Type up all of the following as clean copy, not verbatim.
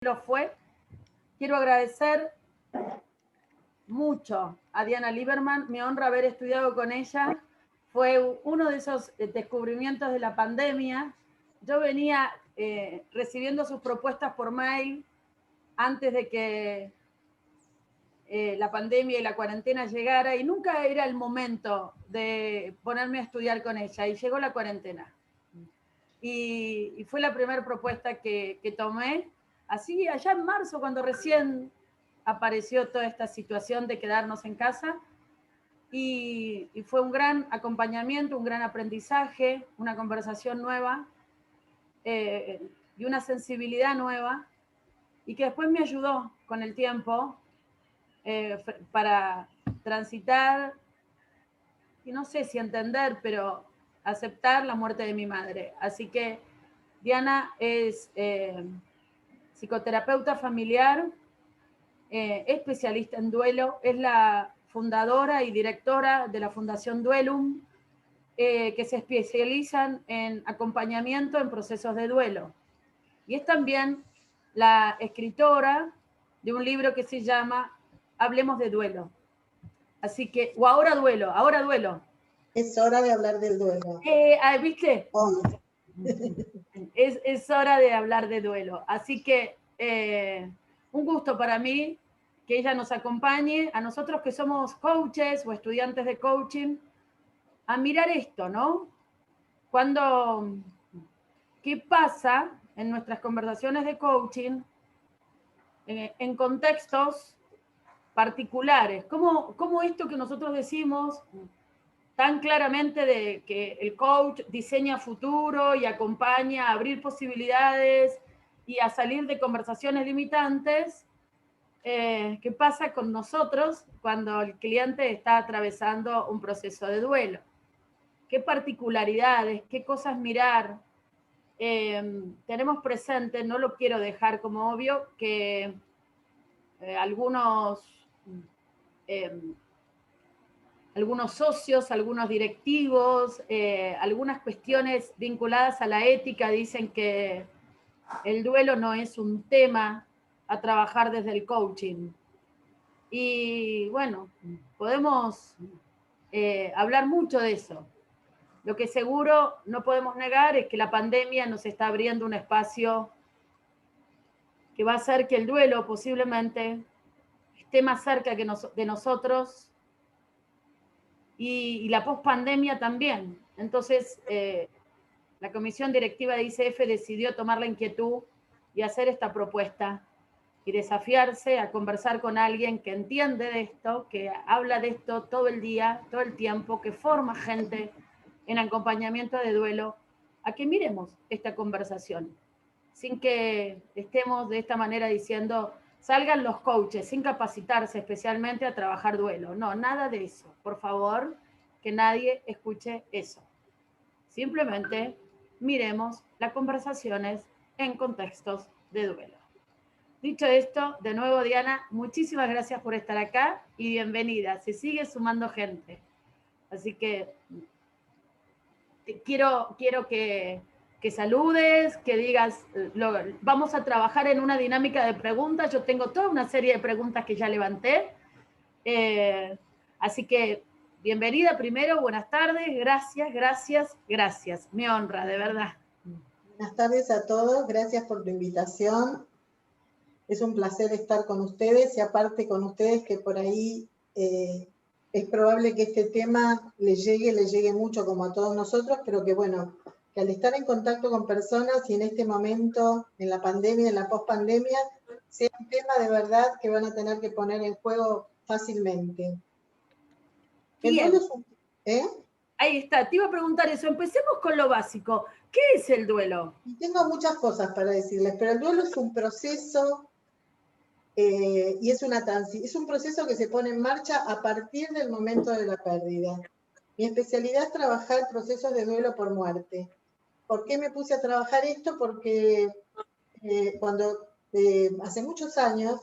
lo fue. Quiero agradecer mucho a Diana Lieberman, me honra haber estudiado con ella, fue uno de esos descubrimientos de la pandemia. Yo venía recibiendo sus propuestas por mail antes de que la pandemia y la cuarentena llegara y nunca era el momento de ponerme a estudiar con ella y llegó la cuarentena. Y fue la primera propuesta que tomé, así allá en marzo, cuando recién apareció toda esta situación de quedarnos en casa, y fue un gran acompañamiento, un gran aprendizaje, una conversación nueva y una sensibilidad nueva, y que después me ayudó con el tiempo para transitar, y no sé si entender, pero aceptar la muerte de mi madre. Así que Diana es psicoterapeuta familiar, especialista en duelo, es la fundadora y directora de la Fundación Duelum, que se especializan en acompañamiento en procesos de duelo. Y es también la escritora de un libro que se llama Hablemos de duelo. Así que, o ahora duelo, ahora duelo. Es hora de hablar del duelo. ¿Viste? Oh. Es hora de hablar de duelo. Así que un gusto para mí que ella nos acompañe, a nosotros que somos coaches o estudiantes de coaching, a mirar esto, ¿no? ¿Qué pasa en nuestras conversaciones de coaching en contextos particulares? ¿Cómo esto que nosotros decimos tan claramente de que el coach diseña futuro y acompaña a abrir posibilidades y a salir de conversaciones limitantes, ¿qué pasa con nosotros cuando el cliente está atravesando un proceso de duelo? ¿Qué particularidades, qué cosas mirar? Tenemos presente, no lo quiero dejar como obvio, que algunos socios, algunos directivos, algunas cuestiones vinculadas a la ética dicen que el duelo no es un tema a trabajar desde el coaching. Y bueno, podemos hablar mucho de eso. Lo que seguro no podemos negar es que la pandemia nos está abriendo un espacio que va a hacer que el duelo posiblemente esté más cerca de nosotros, y la pospandemia también. Entonces, la comisión directiva de ICF decidió tomar la inquietud y hacer esta propuesta y desafiarse a conversar con alguien que entiende de esto, que habla de esto todo el día, todo el tiempo, que forma gente en acompañamiento de duelo, a que miremos esta conversación, sin que estemos de esta manera diciendo, salgan los coaches sin capacitarse especialmente a trabajar duelo. No, nada de eso. Por favor, que nadie escuche eso. Simplemente miremos las conversaciones en contextos de duelo. Dicho esto, de nuevo, Diana, muchísimas gracias por estar acá y bienvenida. Se sigue sumando gente. Así que quiero que saludes, que digas, vamos a trabajar en una dinámica de preguntas. Yo tengo toda una serie de preguntas que ya levanté. Así que, bienvenida primero, buenas tardes, gracias. Me honra, de verdad. Buenas tardes a todos, gracias por la invitación. Es un placer estar con ustedes y aparte con ustedes que por ahí es probable que este tema les llegue mucho como a todos nosotros, pero que bueno, que al estar en contacto con personas y en este momento, en la pandemia, en la pospandemia, sea un tema de verdad que van a tener que poner en juego fácilmente. El duelo es un... Ahí está, te iba a preguntar eso. Empecemos con lo básico. ¿Qué es el duelo? Y tengo muchas cosas para decirles, pero el duelo es un proceso y es un proceso que se pone en marcha a partir del momento de la pérdida. Mi especialidad es trabajar procesos de duelo por muerte. ¿Por qué me puse a trabajar esto? Porque cuando hace muchos años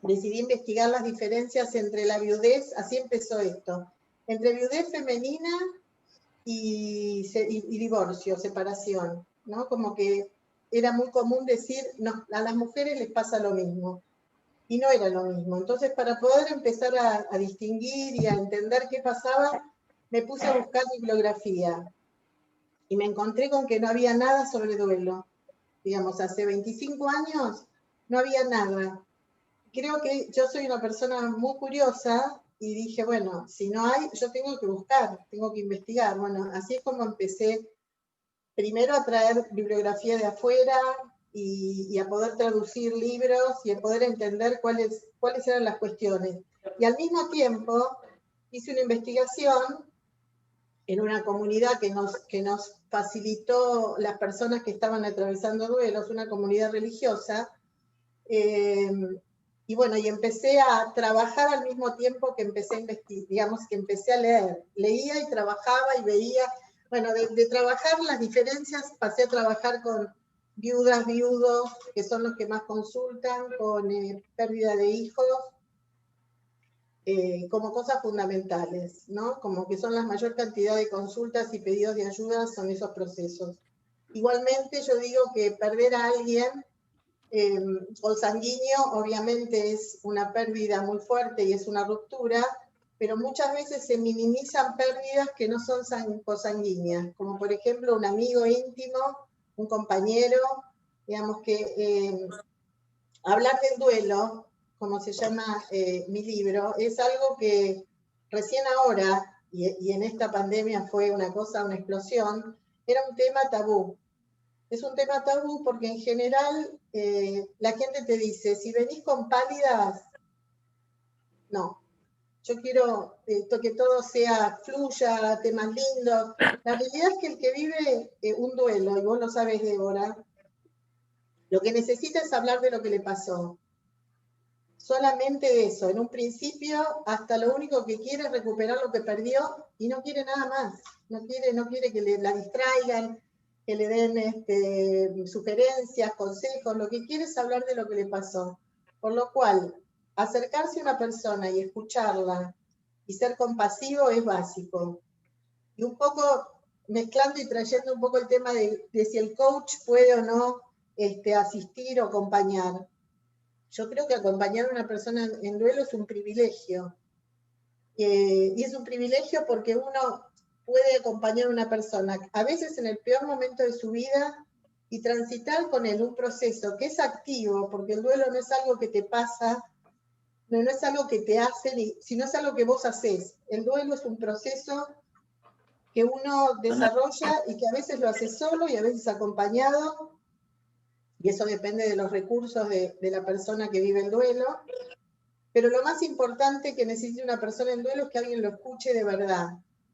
decidí investigar las diferencias entre la viudez, así empezó esto, entre viudez femenina y divorcio, separación, ¿no? Como que era muy común decir, no, a las mujeres les pasa lo mismo. Y no era lo mismo. Entonces, para poder empezar a distinguir y a entender qué pasaba, me puse a buscar bibliografía. Y me encontré con que no había nada sobre duelo. Digamos, hace 25 años no había nada. Creo que yo soy una persona muy curiosa y dije, bueno, si no hay, yo tengo que buscar, tengo que investigar. Bueno, así es como empecé primero a traer bibliografía de afuera y a poder traducir libros y a poder entender cuáles eran las cuestiones. Y al mismo tiempo hice una investigación en una comunidad que nos facilitó las personas que estaban atravesando duelos, una comunidad religiosa, y bueno, y empecé a trabajar al mismo tiempo que empecé a investigar, digamos que empecé a leer. Leía y trabajaba y veía, bueno, de trabajar las diferencias, pasé a trabajar con viudas, viudos, que son los que más consultan, con pérdida de hijos, como cosas fundamentales, ¿no? Como que son la mayor cantidad de consultas y pedidos de ayuda son esos procesos. Igualmente yo digo que perder a alguien consanguíneo obviamente es una pérdida muy fuerte y es una ruptura, pero muchas veces se minimizan pérdidas que no son consanguíneas, como por ejemplo un amigo íntimo, un compañero, digamos que hablar del duelo, como se llama mi libro, es algo que recién ahora, y en esta pandemia fue una cosa, una explosión, era un tema tabú. Es un tema tabú porque en general la gente te dice, si venís con pálidas, no. Yo quiero que todo sea fluya, temas lindos. La realidad es que el que vive un duelo, y vos lo sabes, Débora, lo que necesita es hablar de lo que le pasó. Solamente de eso. En un principio, hasta lo único que quiere es recuperar lo que perdió y no quiere nada más. No quiere que la distraigan, que le den sugerencias, consejos. Lo que quiere es hablar de lo que le pasó. Por lo cual, acercarse a una persona y escucharla y ser compasivo es básico. Y un poco mezclando y trayendo un poco el tema de si el coach puede o no asistir o acompañar. Yo creo que acompañar a una persona en duelo es un privilegio. Y es un privilegio porque uno puede acompañar a una persona, a veces en el peor momento de su vida, y transitar con él un proceso que es activo, porque el duelo no es algo que te pasa, no es algo que te hacen, sino es algo que vos haces. El duelo es un proceso que uno desarrolla y que a veces lo hace solo y a veces acompañado, y eso depende de los recursos de la persona que vive el duelo. Pero lo más importante que necesita una persona en duelo es que alguien lo escuche de verdad,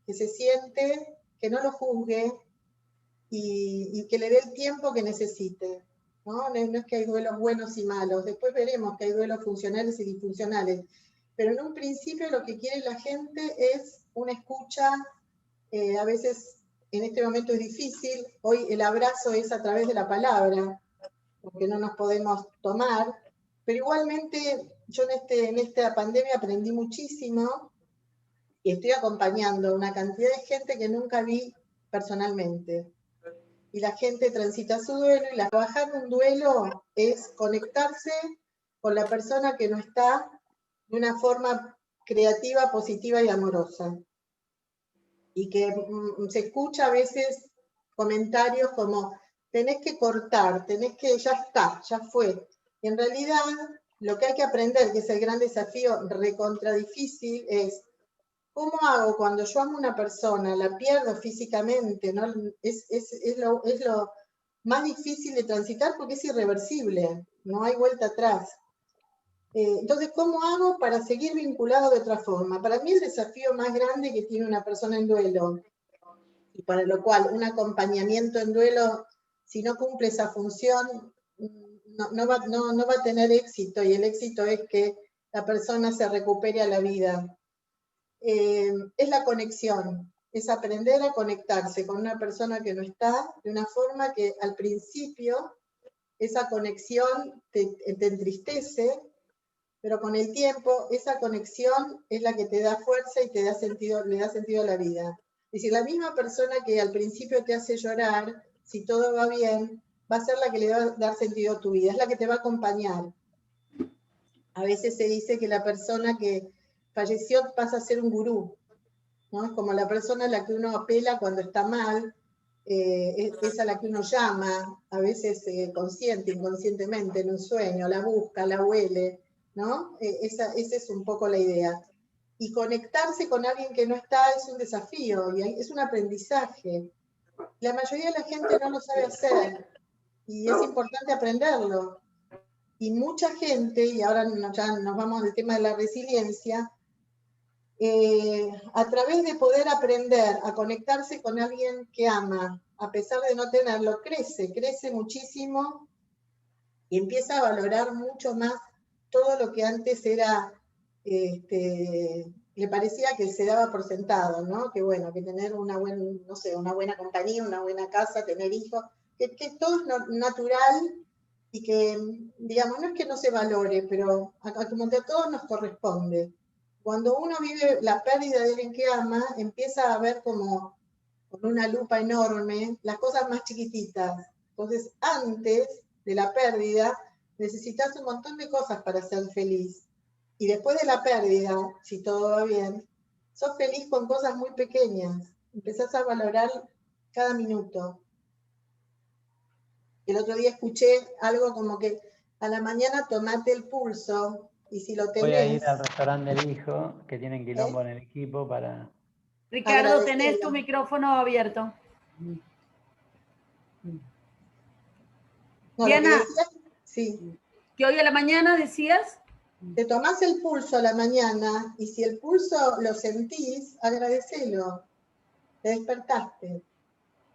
que se siente, que no lo juzgue y que le dé el tiempo que necesite. No es que hay duelos buenos y malos, después veremos que hay duelos funcionales y disfuncionales, pero en un principio lo que quiere la gente es una escucha, a veces en este momento es difícil, hoy el abrazo es a través de la palabra, porque no nos podemos tomar, pero igualmente yo en esta pandemia aprendí muchísimo y estoy acompañando a una cantidad de gente que nunca vi personalmente. Y la gente transita su duelo y trabajar un duelo es conectarse con la persona que no está de una forma creativa, positiva y amorosa. Y que se escucha a veces comentarios como, tenés que cortar, ya está, ya fue. Y en realidad, lo que hay que aprender, que es el gran desafío recontra difícil, es ¿cómo hago cuando yo amo a una persona, la pierdo físicamente? ¿No? Es lo más difícil de transitar porque es irreversible, no hay vuelta atrás. Entonces, ¿cómo hago para seguir vinculado de otra forma? Para mí el desafío más grande que tiene una persona en duelo, y para lo cual un acompañamiento en duelo, si no cumple esa función, no va a tener éxito, y el éxito es que la persona se recupere a la vida. Es la conexión, es aprender a conectarse con una persona que no está, de una forma que al principio esa conexión te entristece, pero con el tiempo esa conexión es la que te da fuerza y le da sentido a la vida. Es decir, la misma persona que al principio te hace llorar, si todo va bien, va a ser la que le va a dar sentido a tu vida, es la que te va a acompañar. A veces se dice que la persona que falleció pasa a ser un gurú, ¿no? Es como la persona a la que uno apela cuando está mal, es a la que uno llama, a veces consciente, inconscientemente, en un sueño, la busca, la huele, ¿no? Esa es un poco la idea. Y conectarse con alguien que no está es un desafío, y es un aprendizaje. La mayoría de la gente no lo sabe hacer, y es importante aprenderlo. Y mucha gente, y ahora ya nos vamos al tema de la resiliencia, a través de poder aprender a conectarse con alguien que ama, a pesar de no tenerlo, crece muchísimo y empieza a valorar mucho más todo lo que antes era, le parecía que se daba por sentado, ¿no? Que bueno, que tener una buena compañía, una buena casa, tener hijos, que todo es natural y que, digamos, no es que no se valore, pero como que a todos nos corresponde. Cuando uno vive la pérdida de alguien que ama, empieza a ver como con una lupa enorme las cosas más chiquititas. Entonces, antes de la pérdida, necesitas un montón de cosas para ser feliz. Y después de la pérdida, si todo va bien, sos feliz con cosas muy pequeñas. Empezás a valorar cada minuto. El otro día escuché algo como que a la mañana tomate el pulso y si lo tenés... Voy a ir al restaurante del hijo, que tienen quilombo en el equipo para... Ricardo, tenés tu micrófono abierto. No, Diana, sí. Que hoy a la mañana decías... Te tomás el pulso a la mañana y si el pulso lo sentís, agradecelo. Te despertaste.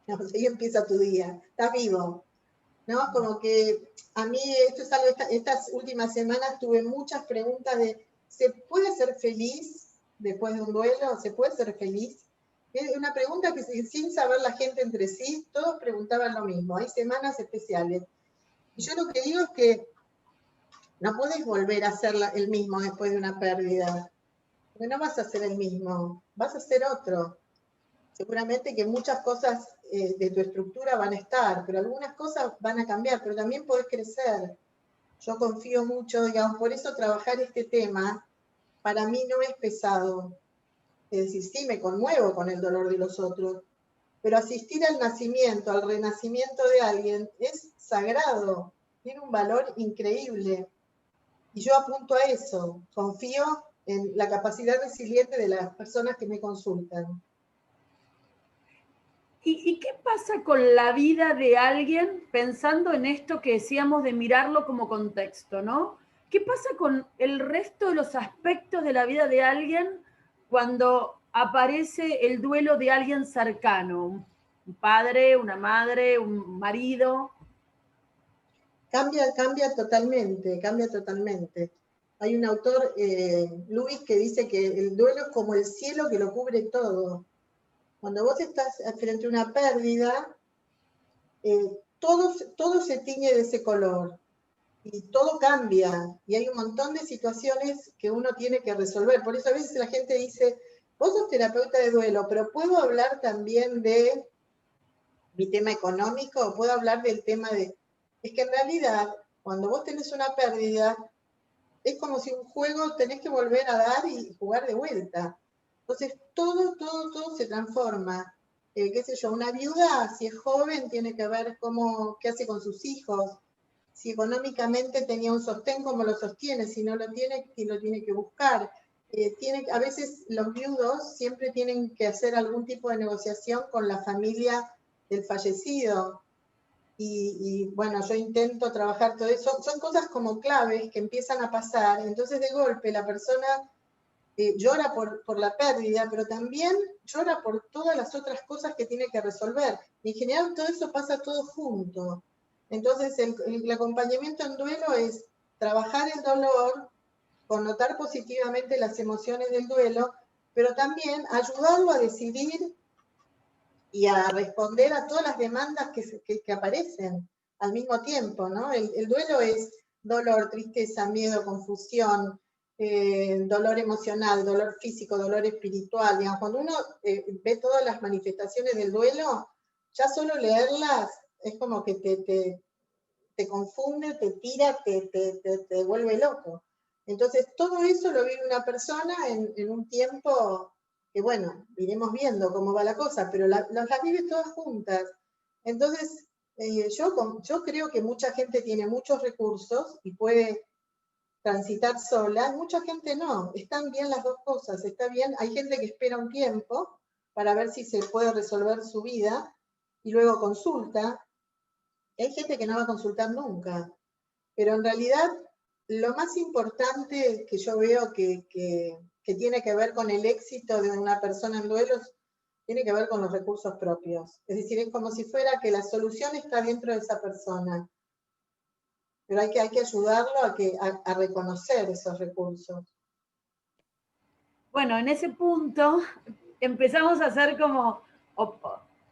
No, ahí empieza tu día. Estás vivo. ¿No? Como que a mí esto es algo, estas últimas semanas tuve muchas preguntas de, ¿se puede ser feliz después de un duelo? ¿Se puede ser feliz? Es una pregunta que sin saber la gente entre sí, todos preguntaban lo mismo. Hay semanas especiales. Y yo lo que digo es que no podés volver a ser el mismo después de una pérdida. Porque no vas a ser el mismo, vas a ser otro. Seguramente que muchas cosas de tu estructura van a estar, pero algunas cosas van a cambiar, pero también podés crecer. Yo confío mucho, digamos, por eso trabajar este tema para mí no es pesado. Es decir, sí, me conmuevo con el dolor de los otros, pero asistir al nacimiento, al renacimiento de alguien es sagrado, tiene un valor increíble. Y yo apunto a eso, confío en la capacidad resiliente de las personas que me consultan. ¿Y qué pasa con la vida de alguien, pensando en esto que decíamos de mirarlo como contexto, ¿no? ¿Qué pasa con el resto de los aspectos de la vida de alguien cuando aparece el duelo de alguien cercano? Un padre, una madre, un marido. Cambia totalmente. Hay un autor, Luis, que dice que el duelo es como el cielo que lo cubre todo. Cuando vos estás frente a una pérdida, todo se tiñe de ese color y todo cambia y hay un montón de situaciones que uno tiene que resolver. Por eso a veces la gente dice, vos sos terapeuta de duelo, pero ¿puedo hablar también de mi tema económico? ¿Puedo hablar del tema de...? Es que en realidad, cuando vos tenés una pérdida, es como si un juego tenés que volver a dar y jugar de vuelta. Entonces, todo se transforma. Qué sé yo, una viuda, si es joven, tiene que ver qué hace con sus hijos. Si económicamente tenía un sostén, cómo lo sostiene. Si no lo tiene, lo tiene que buscar. A veces los viudos siempre tienen que hacer algún tipo de negociación con la familia del fallecido. Y bueno, yo intento trabajar todo eso. Son cosas como claves que empiezan a pasar. Entonces, de golpe, la persona llora por la pérdida, pero también llora por todas las otras cosas que tiene que resolver. Y en general, todo eso pasa todo junto. Entonces, el acompañamiento en duelo es trabajar el dolor, connotar positivamente las emociones del duelo, pero también ayudarlo a decidir y a responder a todas las demandas que aparecen al mismo tiempo, ¿no? El duelo es dolor, tristeza, miedo, confusión, dolor emocional, dolor físico, dolor espiritual. Digamos, cuando uno ve todas las manifestaciones del duelo, ya solo leerlas es como que te confunde, te tira, te vuelve loco. Entonces, todo eso lo vive una persona en un tiempo que, bueno, iremos viendo cómo va la cosa, pero las vive todas juntas. Entonces, yo creo que mucha gente tiene muchos recursos y puede transitar sola, mucha gente no. Están bien las dos cosas, está bien. Hay gente que espera un tiempo para ver si se puede resolver su vida y luego consulta. Hay gente que no va a consultar nunca. Pero en realidad, lo más importante que yo veo que tiene que ver con el éxito de una persona en duelos, tiene que ver con los recursos propios. Es decir, es como si fuera que la solución está dentro de esa persona. Pero hay que ayudarlo a reconocer esos recursos. Bueno, en ese punto empezamos a hacer como,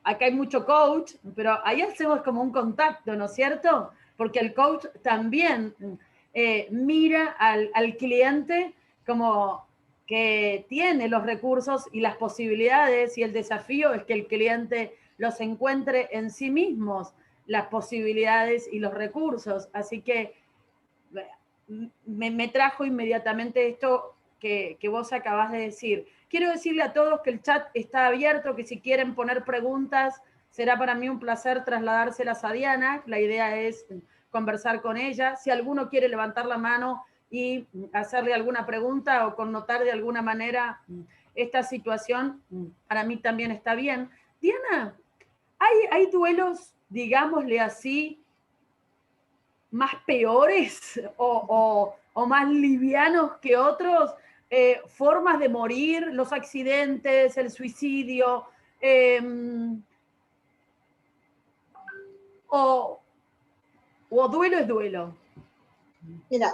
acá hay mucho coach, pero ahí hacemos como un contacto, ¿no es cierto? Porque el coach también mira al cliente como que tiene los recursos y las posibilidades, y el desafío es que el cliente los encuentre en sí mismos, las posibilidades y los recursos. Así que me trajo inmediatamente esto que vos acabás de decir. Quiero decirle a todos que el chat está abierto, que si quieren poner preguntas, será para mí un placer trasladárselas a Diana. La idea es conversar con ella. Si alguno quiere levantar la mano y hacerle alguna pregunta o connotar de alguna manera esta situación, para mí también está bien. Diana, ¿hay duelos, digámosle así, más peores o más livianos que otros? Formas de morir, los accidentes, el suicidio, o duelo es duelo. Mira,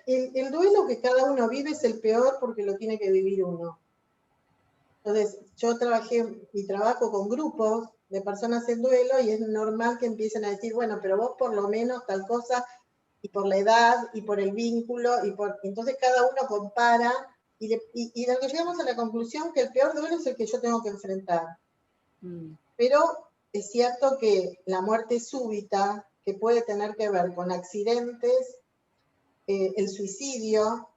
el duelo que cada uno vive es el peor porque lo tiene que vivir uno. Entonces, yo trabajé y trabajo con grupos de personas en duelo y es normal que empiecen a decir, bueno, pero vos por lo menos tal cosa, y por la edad, y por el vínculo, entonces cada uno compara, y luego llegamos a la conclusión que el peor duelo es el que yo tengo que enfrentar. Pero es cierto que la muerte súbita, que puede tener que ver con accidentes, el suicidio,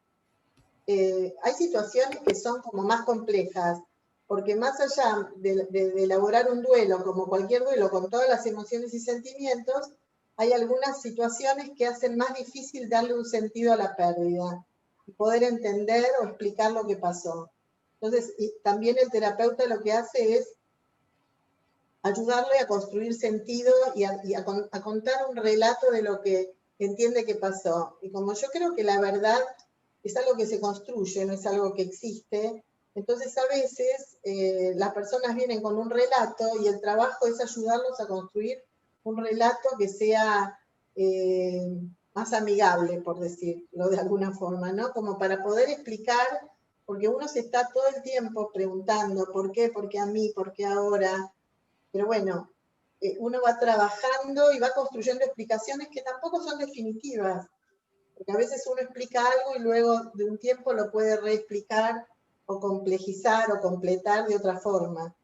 hay situaciones que son como más complejas, porque más allá de elaborar un duelo, como cualquier duelo, con todas las emociones y sentimientos, hay algunas situaciones que hacen más difícil darle un sentido a la pérdida y poder entender o explicar lo que pasó. Entonces, también el terapeuta lo que hace es ayudarle a construir sentido y a contar un relato de lo que entiende que pasó. Y como yo creo que la verdad es algo que se construye, no es algo que existe, entonces a veces las personas vienen con un relato y el trabajo es ayudarlos a construir un relato que sea más amigable, por decirlo de alguna forma, ¿no? Como para poder explicar, porque uno se está todo el tiempo preguntando, ¿por qué? ¿Por qué a mí? ¿Por qué ahora? Pero bueno, uno va trabajando y va construyendo explicaciones que tampoco son definitivas, porque a veces uno explica algo y luego de un tiempo lo puede reexplicar o complejizar o completar de otra forma.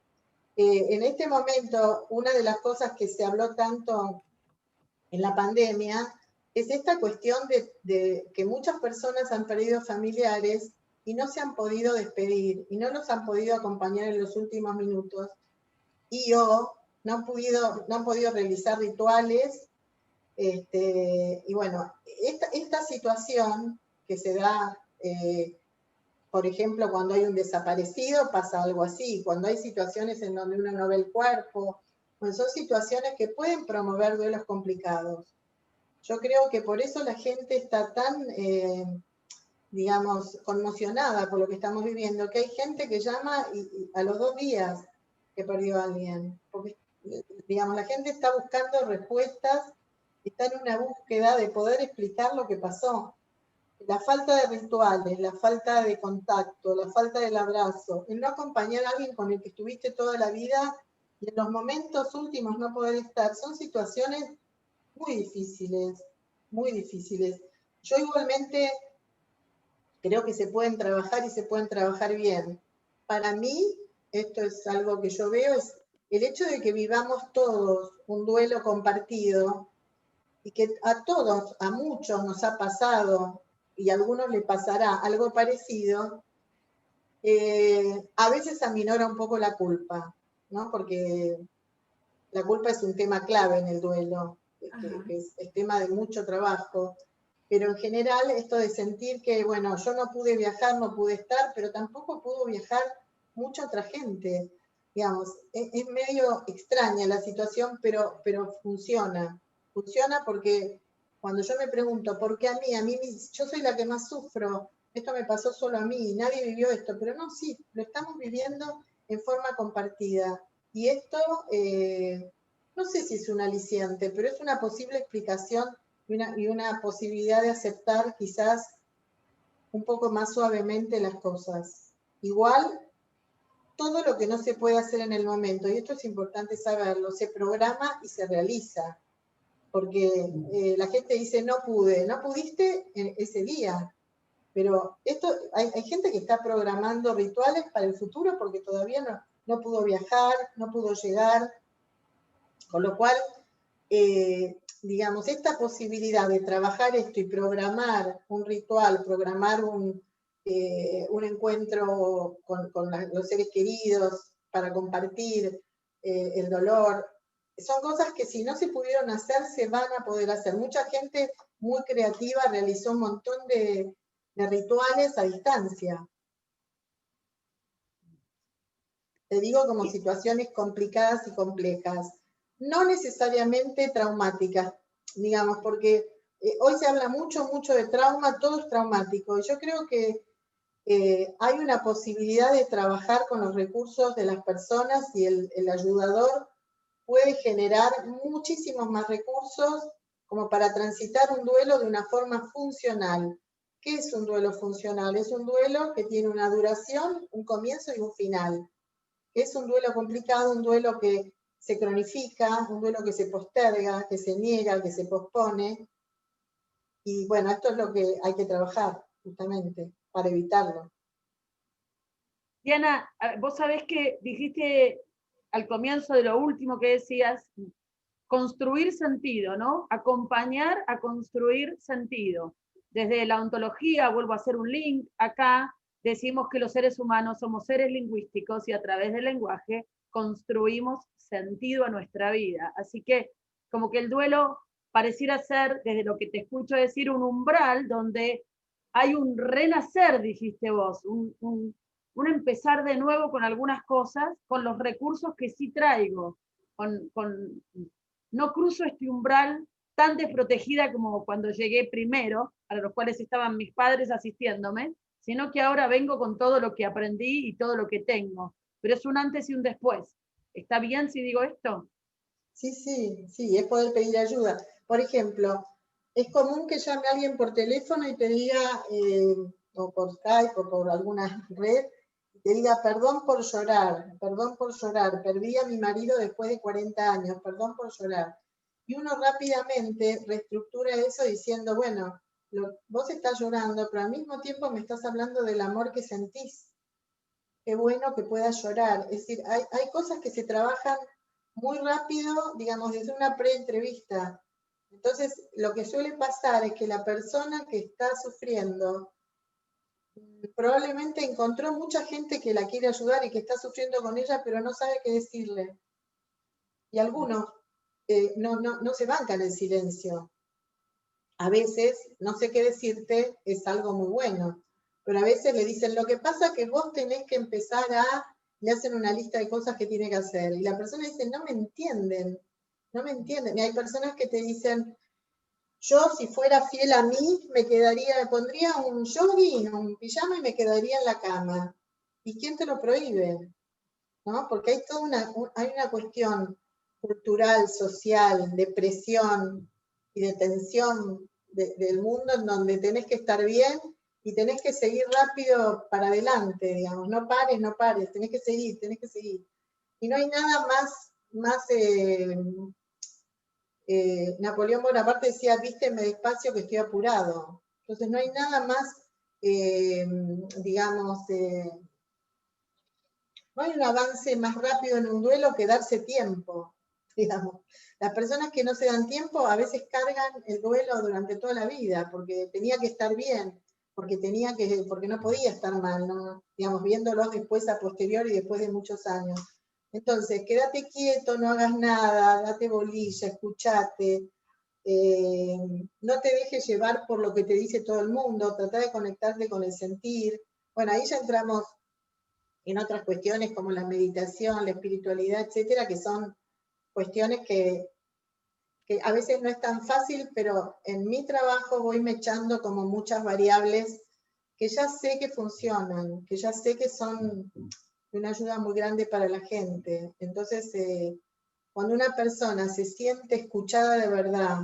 En este momento, una de las cosas que se habló tanto en la pandemia es esta cuestión de que muchas personas han perdido familiares y no se han podido despedir y no los han podido acompañar en los últimos minutos y no han podido realizar rituales. Y bueno, esta situación que se da, por ejemplo, cuando hay un desaparecido, pasa algo así. Cuando hay situaciones en donde uno no ve el cuerpo, bueno, son situaciones que pueden promover duelos complicados. Yo creo que por eso la gente está tan, digamos, conmocionada por lo que estamos viviendo, que hay gente que llama y a los 2 días que perdió a alguien. Porque, digamos, la gente está buscando respuestas, está en una búsqueda de poder explicar lo que pasó. La falta de rituales, la falta de contacto, la falta del abrazo, el no acompañar a alguien con el que estuviste toda la vida y en los momentos últimos no poder estar, son situaciones muy difíciles, muy difíciles. Yo igualmente creo que se pueden trabajar y se pueden trabajar bien. Para mí, esto es algo que yo veo, es el hecho de que vivamos todos un duelo compartido y que a todos, a muchos nos ha pasado, y a algunos les pasará algo parecido, a veces aminora un poco la culpa, ¿no? Porque la culpa es un tema clave en el duelo, que es tema de mucho trabajo, pero en general esto de sentir que, bueno, yo no pude viajar, no pude estar, pero tampoco pudo viajar mucha otra gente, digamos, es medio extraña la situación, pero funciona porque cuando yo me pregunto, ¿por qué a mí, yo soy la que más sufro, esto me pasó solo a mí, nadie vivió esto, pero no, sí, lo estamos viviendo en forma compartida. Y esto, no sé si es un aliciente, pero es una posible explicación y una posibilidad de aceptar quizás un poco más suavemente las cosas. Igual, todo lo que no se puede hacer en el momento, y esto es importante saberlo, se programa y se realiza. Porque la gente dice, no pude, no pudiste ese día. Pero esto, hay gente que está programando rituales para el futuro porque todavía no pudo viajar, no pudo llegar, con lo cual, digamos, esta posibilidad de trabajar esto y programar un ritual, programar un encuentro con los seres queridos para compartir el dolor, son cosas que si no se pudieron hacer, se van a poder hacer. Mucha gente muy creativa realizó un montón de rituales a distancia. Te digo como situaciones complicadas y complejas, no necesariamente traumáticas, digamos, porque hoy se habla mucho de trauma, todo es traumático. Y yo creo que hay una posibilidad de trabajar con los recursos de las personas y el ayudador puede generar muchísimos más recursos como para transitar un duelo de una forma funcional. ¿Qué es un duelo funcional? Es un duelo que tiene una duración, un comienzo y un final. Es un duelo complicado, un duelo que se cronifica, un duelo que se posterga, que se niega, que se pospone. Y bueno, esto es lo que hay que trabajar, justamente, para evitarlo. Diana, vos sabés que dijiste al comienzo de lo último que decías, construir sentido, ¿no? Acompañar a construir sentido. Desde la ontología, vuelvo a hacer un link acá, decimos que los seres humanos somos seres lingüísticos y a través del lenguaje construimos sentido a nuestra vida. Así que como que el duelo pareciera ser, desde lo que te escucho decir, un umbral donde hay un renacer, dijiste vos, un empezar de nuevo con algunas cosas, con los recursos que sí traigo, no cruzo este umbral tan desprotegida como cuando llegué primero, para los cuales estaban mis padres asistiéndome, sino que ahora vengo con todo lo que aprendí y todo lo que tengo. Pero es un antes y un después. ¿Está bien si digo esto? Sí, es poder pedir ayuda. Por ejemplo, es común que llame a alguien por teléfono y te diga, o por Skype o por alguna red, y te diga, perdón por llorar, perdí a mi marido después de 40 años, perdón por llorar. Y uno rápidamente reestructura eso diciendo, bueno, vos estás llorando, pero al mismo tiempo me estás hablando del amor que sentís. Qué bueno que puedas llorar. Es decir, hay cosas que se trabajan muy rápido, digamos, desde una pre-entrevista. Entonces, lo que suele pasar es que la persona que está sufriendo probablemente encontró mucha gente que la quiere ayudar y que está sufriendo con ella, pero no sabe qué decirle. Y algunos no se bancan el silencio. A veces, no sé qué decirte, es algo muy bueno, pero a veces le dicen, lo que pasa es que vos tenés que empezar le hacen una lista de cosas que tiene que hacer, y la persona dice, no me entienden, y hay personas que te dicen, yo si fuera fiel a mí, me pondría un jogging, un pijama y me quedaría en la cama. ¿Y quién te lo prohíbe? ¿No? Porque hay hay una cuestión cultural, social, de presión y de tensión del mundo en donde tenés que estar bien y tenés que seguir rápido para adelante, digamos, no pares, tenés que seguir. Y no hay nada más Napoleón Bonaparte decía, vísteme despacio que estoy apurado. Entonces no hay nada más, digamos, no hay un avance más rápido en un duelo que darse tiempo. digamos. Las personas que no se dan tiempo a veces cargan el duelo durante toda la vida, porque tenía que estar bien, porque no podía estar mal, ¿no? Digamos, viéndolos después a posteriori y después de muchos años. Entonces, quédate quieto, no hagas nada, date bolilla, escuchate, no te dejes llevar por lo que te dice todo el mundo, trata de conectarte con el sentir. Bueno, ahí ya entramos en otras cuestiones como la meditación, la espiritualidad, etcétera, que son cuestiones que a veces no es tan fácil, pero en mi trabajo voy mechando como muchas variables que ya sé que funcionan, que ya sé que son una ayuda muy grande para la gente. Entonces, cuando una persona se siente escuchada de verdad,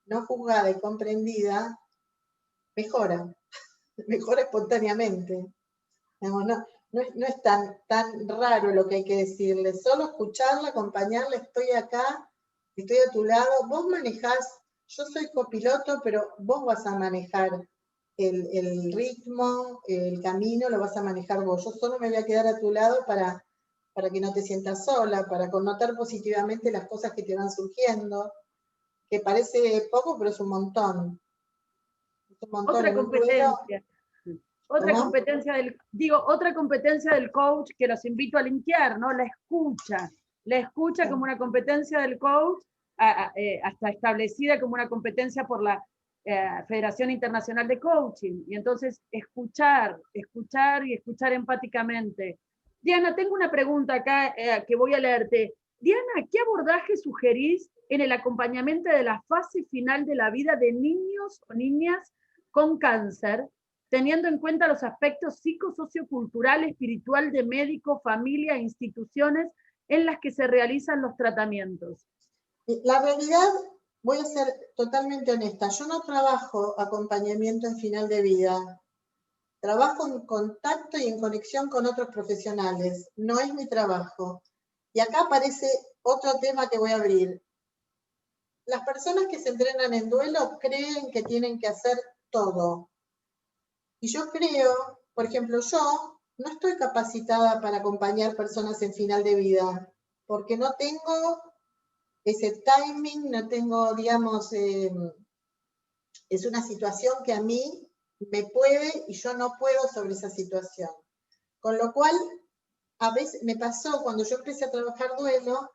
no juzgada y comprendida, mejora, mejora espontáneamente. No es tan raro lo que hay que decirle, solo escucharla, acompañarla, estoy acá, estoy a tu lado, vos manejás, yo soy copiloto, pero vos vas a manejar el ritmo, el camino, lo vas a manejar vos. Yo solo me voy a quedar a tu lado para que no te sientas sola, para connotar positivamente las cosas que te van surgiendo, que parece poco, pero es un montón. Es un montón. Otra En un duelo, competencia. Otra ¿cómo? competencia otra competencia del coach que los invito a linkear, ¿no? La escucha. La escucha como una competencia del coach, hasta establecida como una competencia por la Federación Internacional de Coaching. Y entonces escuchar y escuchar empáticamente. Diana, tengo una pregunta acá que voy a leerte. Diana, ¿qué abordaje sugerís en el acompañamiento de la fase final de la vida de niños o niñas con cáncer, teniendo en cuenta los aspectos psicosociocultural, espiritual de médico, familia e instituciones en las que se realizan los tratamientos? La realidad, voy a ser totalmente honesta, yo no trabajo acompañamiento en final de vida, trabajo en contacto y en conexión con otros profesionales, no es mi trabajo. Y acá aparece otro tema que voy a abrir. Las personas que se entrenan en duelo creen que tienen que hacer todo. Y yo creo, por ejemplo, yo no estoy capacitada para acompañar personas en final de vida, porque no tengo ese timing, no tengo, digamos, es una situación que a mí me puede y yo no puedo sobre esa situación. Con lo cual, a veces me pasó cuando yo empecé a trabajar duelo,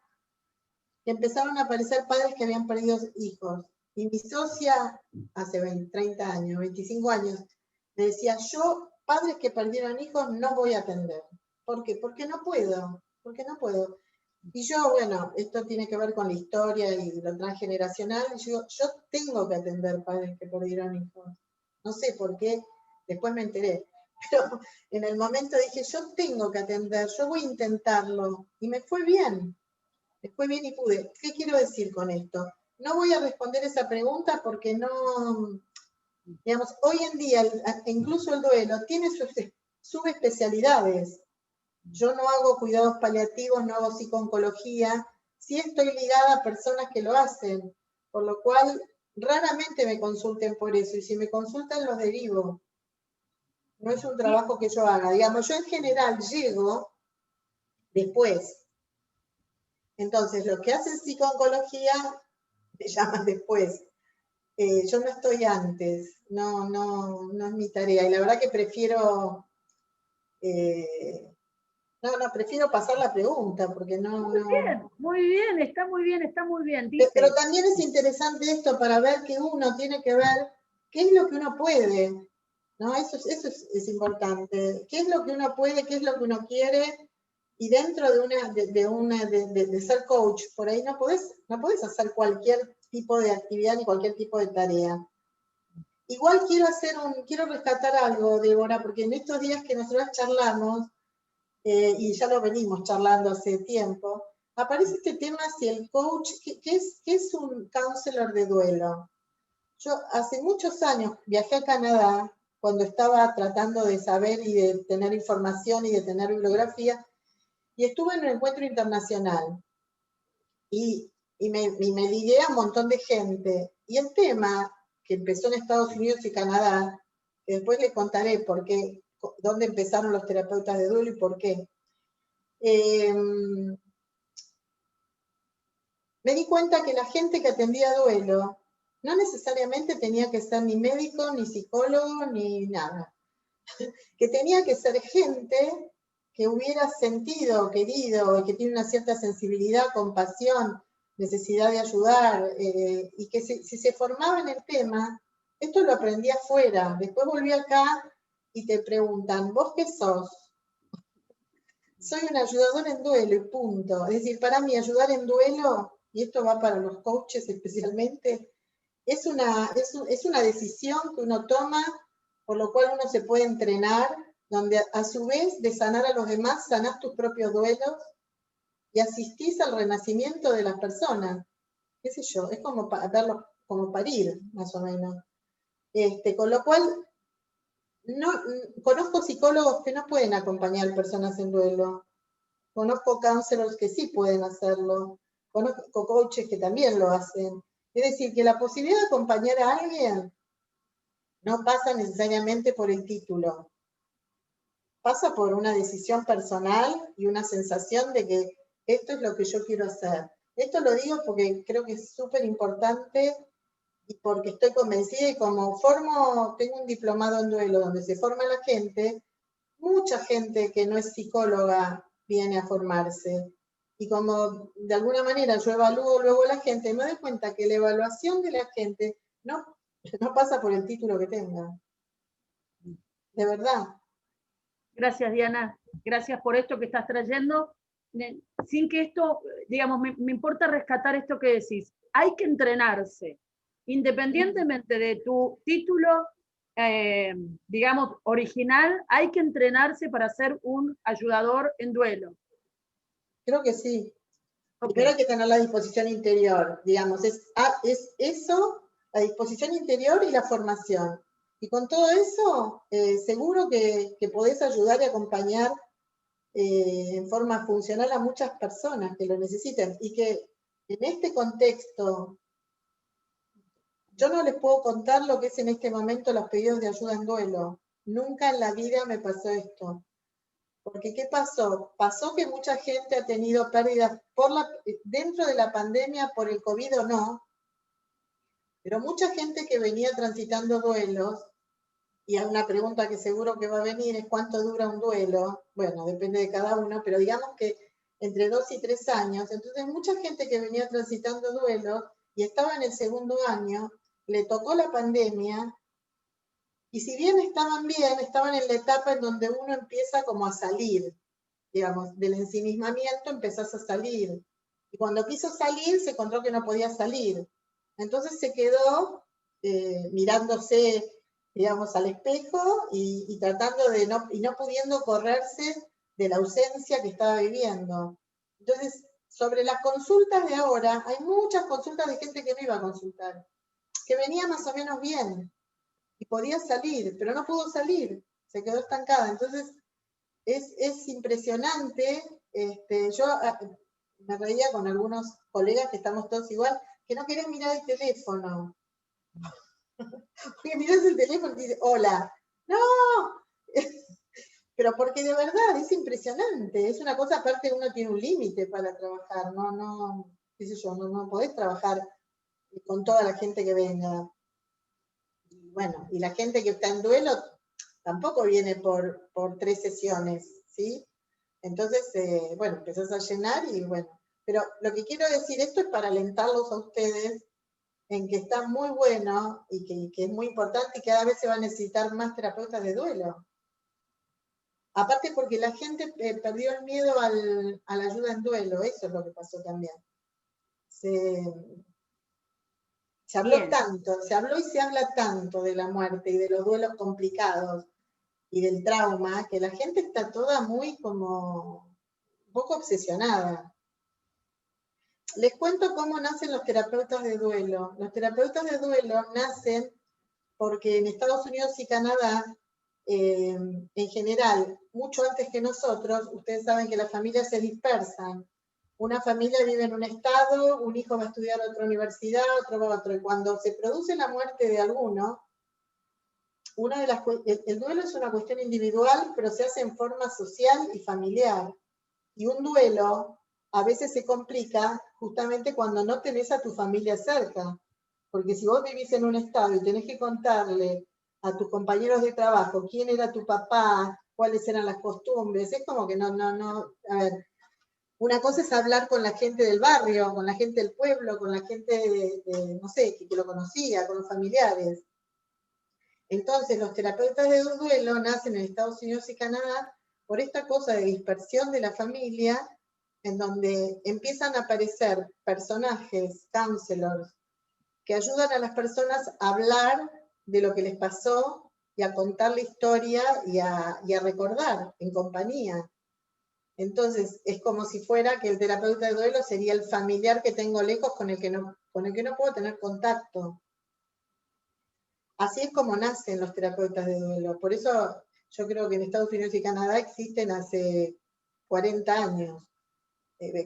que empezaron a aparecer padres que habían perdido hijos. Y mi socia, hace 20, 30 años, 25 años, me decía, yo, padres que perdieron hijos, no voy a atender. ¿Por qué? Porque no puedo, Y yo, bueno, esto tiene que ver con la historia y lo transgeneracional. Yo tengo que atender padres que perdieron hijos. No sé por qué, después me enteré. Pero en el momento dije, yo tengo que atender, yo voy a intentarlo. Y me fue bien. Después bien y pude. ¿Qué quiero decir con esto? No voy a responder esa pregunta porque no, digamos, hoy en día, incluso el duelo, tiene sus subespecialidades. Yo no hago cuidados paliativos, no hago psicooncología, sí estoy ligada a personas que lo hacen, por lo cual raramente me consulten por eso, y si me consultan los derivo. No es un trabajo que yo haga. Digamos, yo en general llego después. Entonces, los que hacen psicooncología me llaman después. Yo no estoy antes, no es mi tarea. Y la verdad que prefiero, prefiero pasar la pregunta, porque Muy bien, está muy bien, está muy bien. Dice, pero también es interesante esto para ver que uno tiene que ver qué es lo que uno puede, ¿no? Eso es importante. ¿Qué es lo que uno puede, qué es lo que uno quiere? Y dentro de ser coach, por ahí no podés hacer cualquier tipo de actividad ni cualquier tipo de tarea. Igual quiero rescatar algo, Débora, porque en estos días que nosotros charlamos, y ya lo venimos charlando hace tiempo, aparece este tema si el coach, ¿qué es un counselor de duelo? Yo hace muchos años viajé a Canadá, cuando estaba tratando de saber y de tener información y de tener bibliografía, y estuve en un encuentro internacional. Y me ligué a un montón de gente. Y el tema, que empezó en Estados Unidos y Canadá, que después les contaré por qué, dónde empezaron los terapeutas de duelo y por qué. me di cuenta que la gente que atendía duelo no necesariamente tenía que ser ni médico, ni psicólogo, ni nada. Que tenía que ser gente que hubiera sentido, querido, y que tiene una cierta sensibilidad, compasión, necesidad de ayudar, y que si se formaba en el tema, esto lo aprendí afuera. Después volví acá y te preguntan, ¿vos qué sos? Soy un ayudador en duelo y punto. Es decir, para mí ayudar en duelo, y esto va para los coaches especialmente, es una decisión que uno toma, por lo cual uno se puede entrenar, donde a su vez de sanar a los demás, sanás tus propios duelos y asistís al renacimiento de las personas. Qué sé yo, es como verlo como parir, más o menos. Con lo cual, no, conozco psicólogos que no pueden acompañar personas en duelo. Conozco counselors que sí pueden hacerlo. Conozco coaches que también lo hacen. Es decir, que la posibilidad de acompañar a alguien no pasa necesariamente por el título. Pasa por una decisión personal y una sensación de que esto es lo que yo quiero hacer. Esto lo digo porque creo que es súper importante y porque estoy convencida y como tengo un diplomado en duelo donde se forma la gente, mucha gente que no es psicóloga viene a formarse. Y como de alguna manera yo evalúo luego a la gente, me doy cuenta que la evaluación de la gente no pasa por el título que tenga. De verdad. Gracias, Diana. Gracias por esto que estás trayendo. Sin que esto, digamos, me importa rescatar esto que decís. Hay que entrenarse, independientemente de tu título, digamos, original, hay que entrenarse para ser un ayudador en duelo. Creo que sí. Okay. Primero hay que tener la disposición interior, digamos, es eso, la disposición interior y la formación. Y con todo eso, seguro que podés ayudar y acompañar en forma funcional a muchas personas que lo necesiten. Y que en este contexto, yo no les puedo contar lo que es en este momento los pedidos de ayuda en duelo. Nunca en la vida me pasó esto. Porque ¿qué pasó? Pasó que mucha gente ha tenido pérdidas dentro de la pandemia por el COVID o no, pero mucha gente que venía transitando duelos, y hay una pregunta que seguro que va a venir es ¿cuánto dura un duelo? Bueno, depende de cada uno, pero digamos que entre 2 y 3 años. Entonces mucha gente que venía transitando duelos y estaba en el segundo año, le tocó la pandemia, y si bien estaban bien, estaban en la etapa en donde uno empieza como a salir, digamos, del ensimismamiento empezás a salir. Y cuando quiso salir, se encontró que no podía salir. Entonces se quedó mirándose, digamos, al espejo y tratando de no pudiendo correrse de la ausencia que estaba viviendo. Entonces, sobre las consultas de ahora, hay muchas consultas de gente que no iba a consultar, que venía más o menos bien y podía salir, pero no pudo salir, se quedó estancada. Entonces, es impresionante. Yo me reía con algunos colegas que estamos todos igual, que no querés mirar el teléfono. Porque mirás el teléfono y dices, hola. ¡No! Pero porque de verdad es impresionante. Es una cosa, aparte uno tiene un límite para trabajar. Qué sé yo, no podés trabajar con toda la gente que venga. Y bueno, y la gente que está en duelo tampoco viene por 3 sesiones, ¿sí? Entonces, bueno, empezás a llenar y bueno. Pero lo que quiero decir, esto es para alentarlos a ustedes en que está muy bueno y que es muy importante y cada vez se va a necesitar más terapeutas de duelo. Aparte porque la gente perdió el miedo a la ayuda en duelo, eso es lo que pasó también. Se habló tanto, se habló y se habla tanto de la muerte y de los duelos complicados y del trauma, que la gente está toda muy como un poco obsesionada. Les cuento cómo nacen los terapeutas de duelo. Los terapeutas de duelo nacen porque en Estados Unidos y Canadá, en general, mucho antes que nosotros, ustedes saben que las familias se dispersan. Una familia vive en un estado, un hijo va a estudiar a otra universidad, otro va a otro. Y cuando se produce la muerte de alguno, el duelo es una cuestión individual, pero se hace en forma social y familiar. Y un duelo a veces se complica justamente cuando no tenés a tu familia cerca. Porque si vos vivís en un estado y tenés que contarle a tus compañeros de trabajo quién era tu papá, cuáles eran las costumbres, es como que no, a ver, una cosa es hablar con la gente del barrio, con la gente del pueblo, con la gente no sé, que lo conocía, con los familiares. Entonces, los terapeutas de duelo nacen en Estados Unidos y Canadá por esta cosa de dispersión de la familia, en donde empiezan a aparecer personajes, counselors, que ayudan a las personas a hablar de lo que les pasó y a contar la historia y a recordar en compañía. Entonces, es como si fuera que el terapeuta de duelo sería el familiar que tengo lejos con el que no puedo tener contacto. Así es como nacen los terapeutas de duelo. Por eso yo creo que en Estados Unidos y Canadá existen hace 40 años.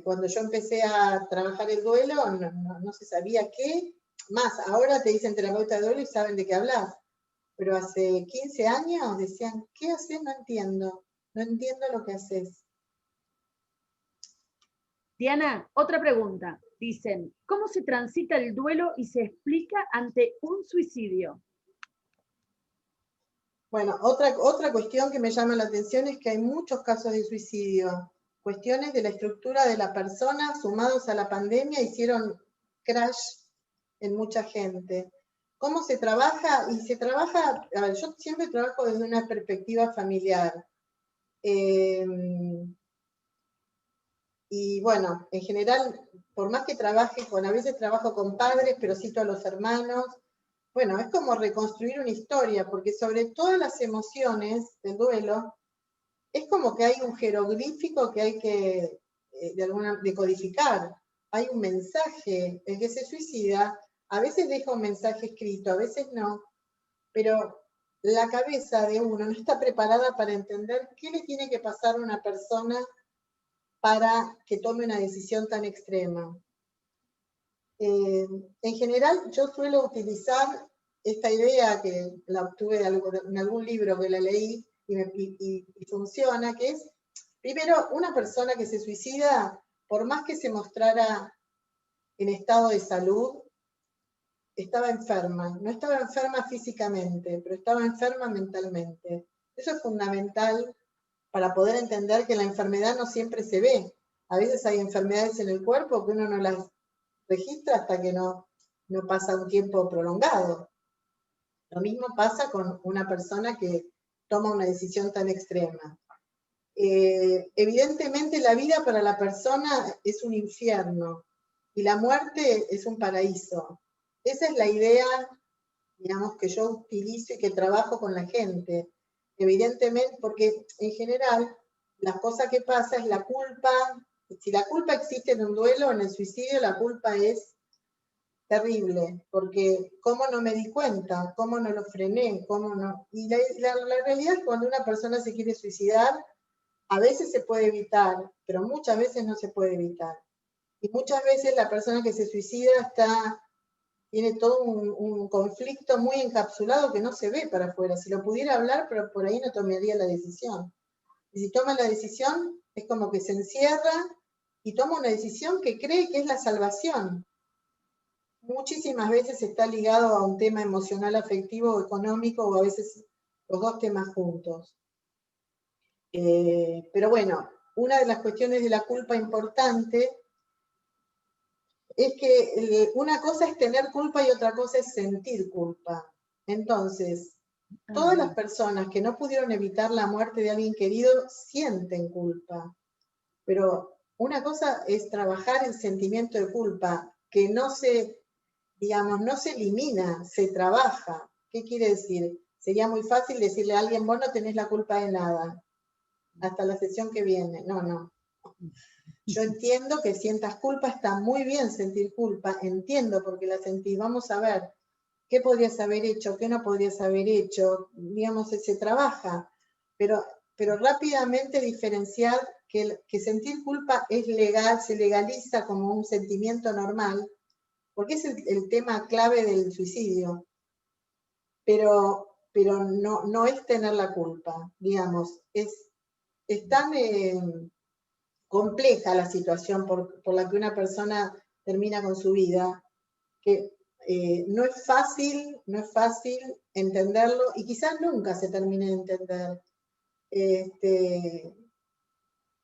Cuando yo empecé a trabajar el duelo, no se sabía qué. Más, ahora te dicen terapeuta de duelo y saben de qué hablas. Pero hace 15 años decían, ¿qué haces? No entiendo lo que haces. Diana, otra pregunta. Dicen, ¿cómo se transita el duelo y se explica ante un suicidio? Bueno, otra cuestión que me llama la atención es que hay muchos casos de suicidio. Cuestiones de la estructura de la persona sumados a la pandemia hicieron crash en mucha gente. ¿Cómo se trabaja? Y se trabaja, a ver, yo siempre trabajo desde una perspectiva familiar. Y bueno, en general, por más que trabaje a veces trabajo con padres, pero cito a los hermanos. Bueno, es como reconstruir una historia, porque sobre todas las emociones del duelo, es como que hay un jeroglífico que hay que decodificar. Hay un mensaje. El que se suicida a veces deja un mensaje escrito, a veces no, pero la cabeza de uno no está preparada para entender qué le tiene que pasar a una persona para que tome una decisión tan extrema. En general, yo suelo utilizar esta idea que la obtuve en algún libro que la leí y funciona, que es, primero, una persona que se suicida, por más que se mostrara en estado de salud, estaba enferma. No estaba enferma físicamente, pero estaba enferma mentalmente. Eso es fundamental para poder entender que la enfermedad no siempre se ve. A veces hay enfermedades en el cuerpo que uno no las registra hasta que no pasa un tiempo prolongado. Lo mismo pasa con una persona que toma una decisión tan extrema. Evidentemente la vida para la persona es un infierno y la muerte es un paraíso. Esa es la idea, digamos, que yo utilizo y que trabajo con la gente. Evidentemente, porque en general la cosa que pasa es la culpa. Si la culpa existe en un duelo, en el suicidio, la culpa es terrible, porque ¿cómo no me di cuenta? ¿Cómo no lo frené? ¿Cómo no? Y la realidad es que cuando una persona se quiere suicidar, a veces se puede evitar, pero muchas veces no se puede evitar. Y muchas veces la persona que se suicida tiene todo un conflicto muy encapsulado que no se ve para afuera. Si lo pudiera hablar, pero por ahí no tomaría la decisión. Y si toma la decisión, es como que se encierra y toma una decisión que cree que es la salvación. Muchísimas veces está ligado a un tema emocional, afectivo o económico, o a veces los dos temas juntos. Pero bueno, una de las cuestiones de la culpa importante es que una cosa es tener culpa y otra cosa es sentir culpa. Entonces, todas las personas que no pudieron evitar la muerte de alguien querido sienten culpa. Pero una cosa es trabajar el sentimiento de culpa, que no se elimina, se trabaja. ¿Qué quiere decir? Sería muy fácil decirle a alguien, vos no tenés la culpa de nada, hasta la sesión que viene. No. Yo entiendo que sientas culpa, está muy bien sentir culpa, entiendo porque la sentís. Vamos a ver qué podrías haber hecho, qué no podrías haber hecho, digamos, se trabaja, pero rápidamente diferenciar que sentir culpa es legal, se legaliza como un sentimiento normal, porque es el tema clave del suicidio, pero no es tener la culpa, digamos, es tan compleja la situación por la que una persona termina con su vida, que no es fácil entenderlo, y quizás nunca se termine de entender.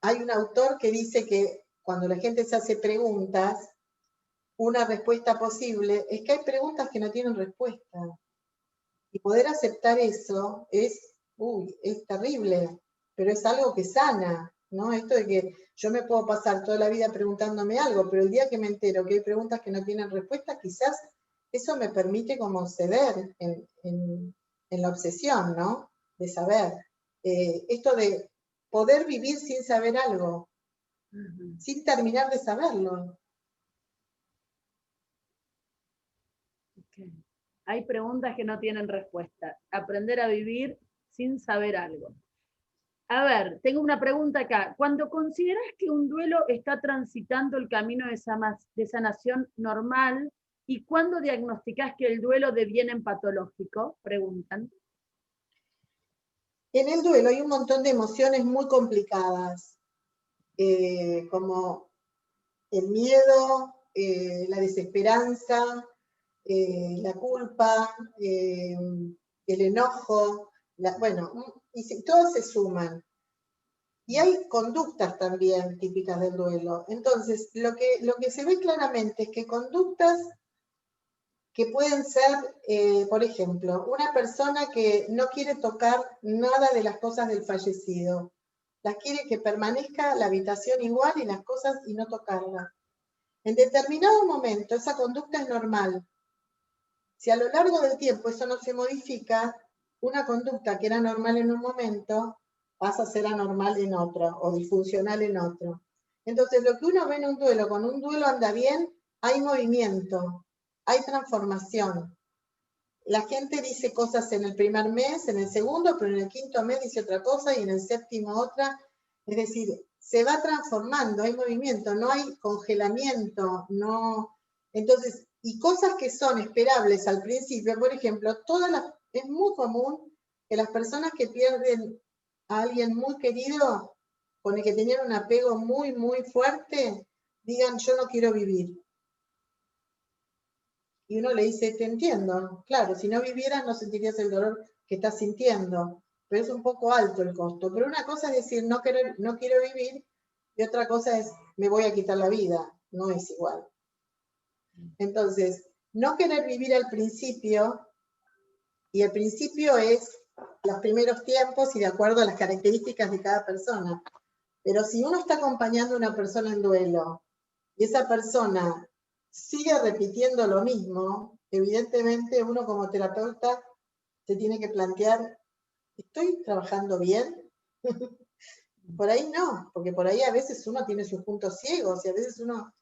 Hay un autor que dice que cuando la gente se hace preguntas, una respuesta posible es que hay preguntas que no tienen respuesta. Y poder aceptar eso es terrible, pero es algo que sana, ¿no? Esto de que yo me puedo pasar toda la vida preguntándome algo, pero el día que me entero que hay preguntas que no tienen respuesta, quizás eso me permite como ceder en la obsesión, ¿no? De saber. Esto de poder vivir sin saber algo, sin terminar de saberlo. Okay. Hay preguntas que no tienen respuesta. Aprender a vivir sin saber algo. A ver, tengo una pregunta acá. Cuando consideras que un duelo está transitando el camino de sanación normal, ¿y cuándo diagnosticás que el duelo deviene en patológico? Preguntan. En el duelo hay un montón de emociones muy complicadas, como el miedo, la desesperanza, la culpa, el enojo, y todos se suman. Y hay conductas también típicas del duelo. Entonces, lo que se ve claramente es que conductas que pueden ser, por ejemplo, una persona que no quiere tocar nada de las cosas del fallecido, las quiere que permanezca la habitación igual y las cosas y no tocarlas. En determinado momento esa conducta es normal. Si a lo largo del tiempo eso no se modifica, una conducta que era normal en un momento pasa a ser anormal en otro o disfuncional en otro. Entonces, lo que uno ve en un duelo, con un duelo anda bien, hay movimiento, hay transformación. La gente dice cosas en el primer mes, en el segundo, pero en el quinto mes dice otra cosa y en el séptimo otra. Es decir, se va transformando, hay movimiento, no hay congelamiento, no. Entonces, y cosas que son esperables al principio, por ejemplo, es muy común que las personas que pierden a alguien muy querido, con el que tenían un apego muy, muy fuerte, digan, yo no quiero vivir. Y uno le dice, te entiendo, claro, si no vivieras no sentirías el dolor que estás sintiendo, pero es un poco alto el costo. Pero una cosa es decir, no quiero vivir, y otra cosa es, me voy a quitar la vida, no es igual. Entonces, no querer vivir al principio, y el principio es los primeros tiempos y de acuerdo a las características de cada persona. Pero si uno está acompañando a una persona en duelo, y esa persona sigue repitiendo lo mismo, evidentemente uno como terapeuta se tiene que plantear, ¿estoy trabajando bien? Por ahí no, porque por ahí a veces uno tiene sus puntos ciegos y a veces uno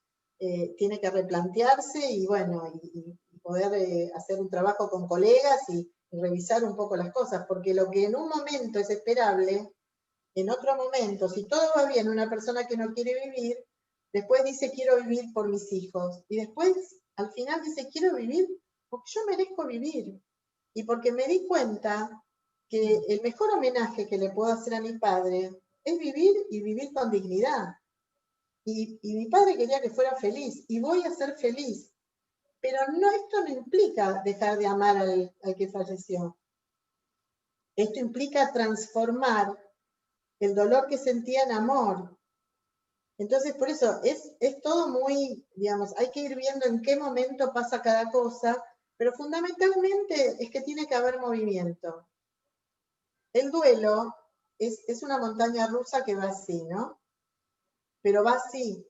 tiene que replantearse y bueno, y poder hacer un trabajo con colegas y revisar un poco las cosas, porque lo que en un momento es esperable, en otro momento, si todo va bien, una persona que no quiere vivir, después dice quiero vivir por mis hijos, y después al final dice quiero vivir porque yo merezco vivir, y porque me di cuenta que el mejor homenaje que le puedo hacer a mi padre es vivir y vivir con dignidad. Y mi padre quería que fuera feliz, y voy a ser feliz. Pero esto no implica dejar de amar al que falleció. Esto implica transformar el dolor que sentía en amor. Entonces, por eso es todo muy, digamos, hay que ir viendo en qué momento pasa cada cosa, pero fundamentalmente es que tiene que haber movimiento. El duelo es una montaña rusa que va así, ¿no? Pero va así.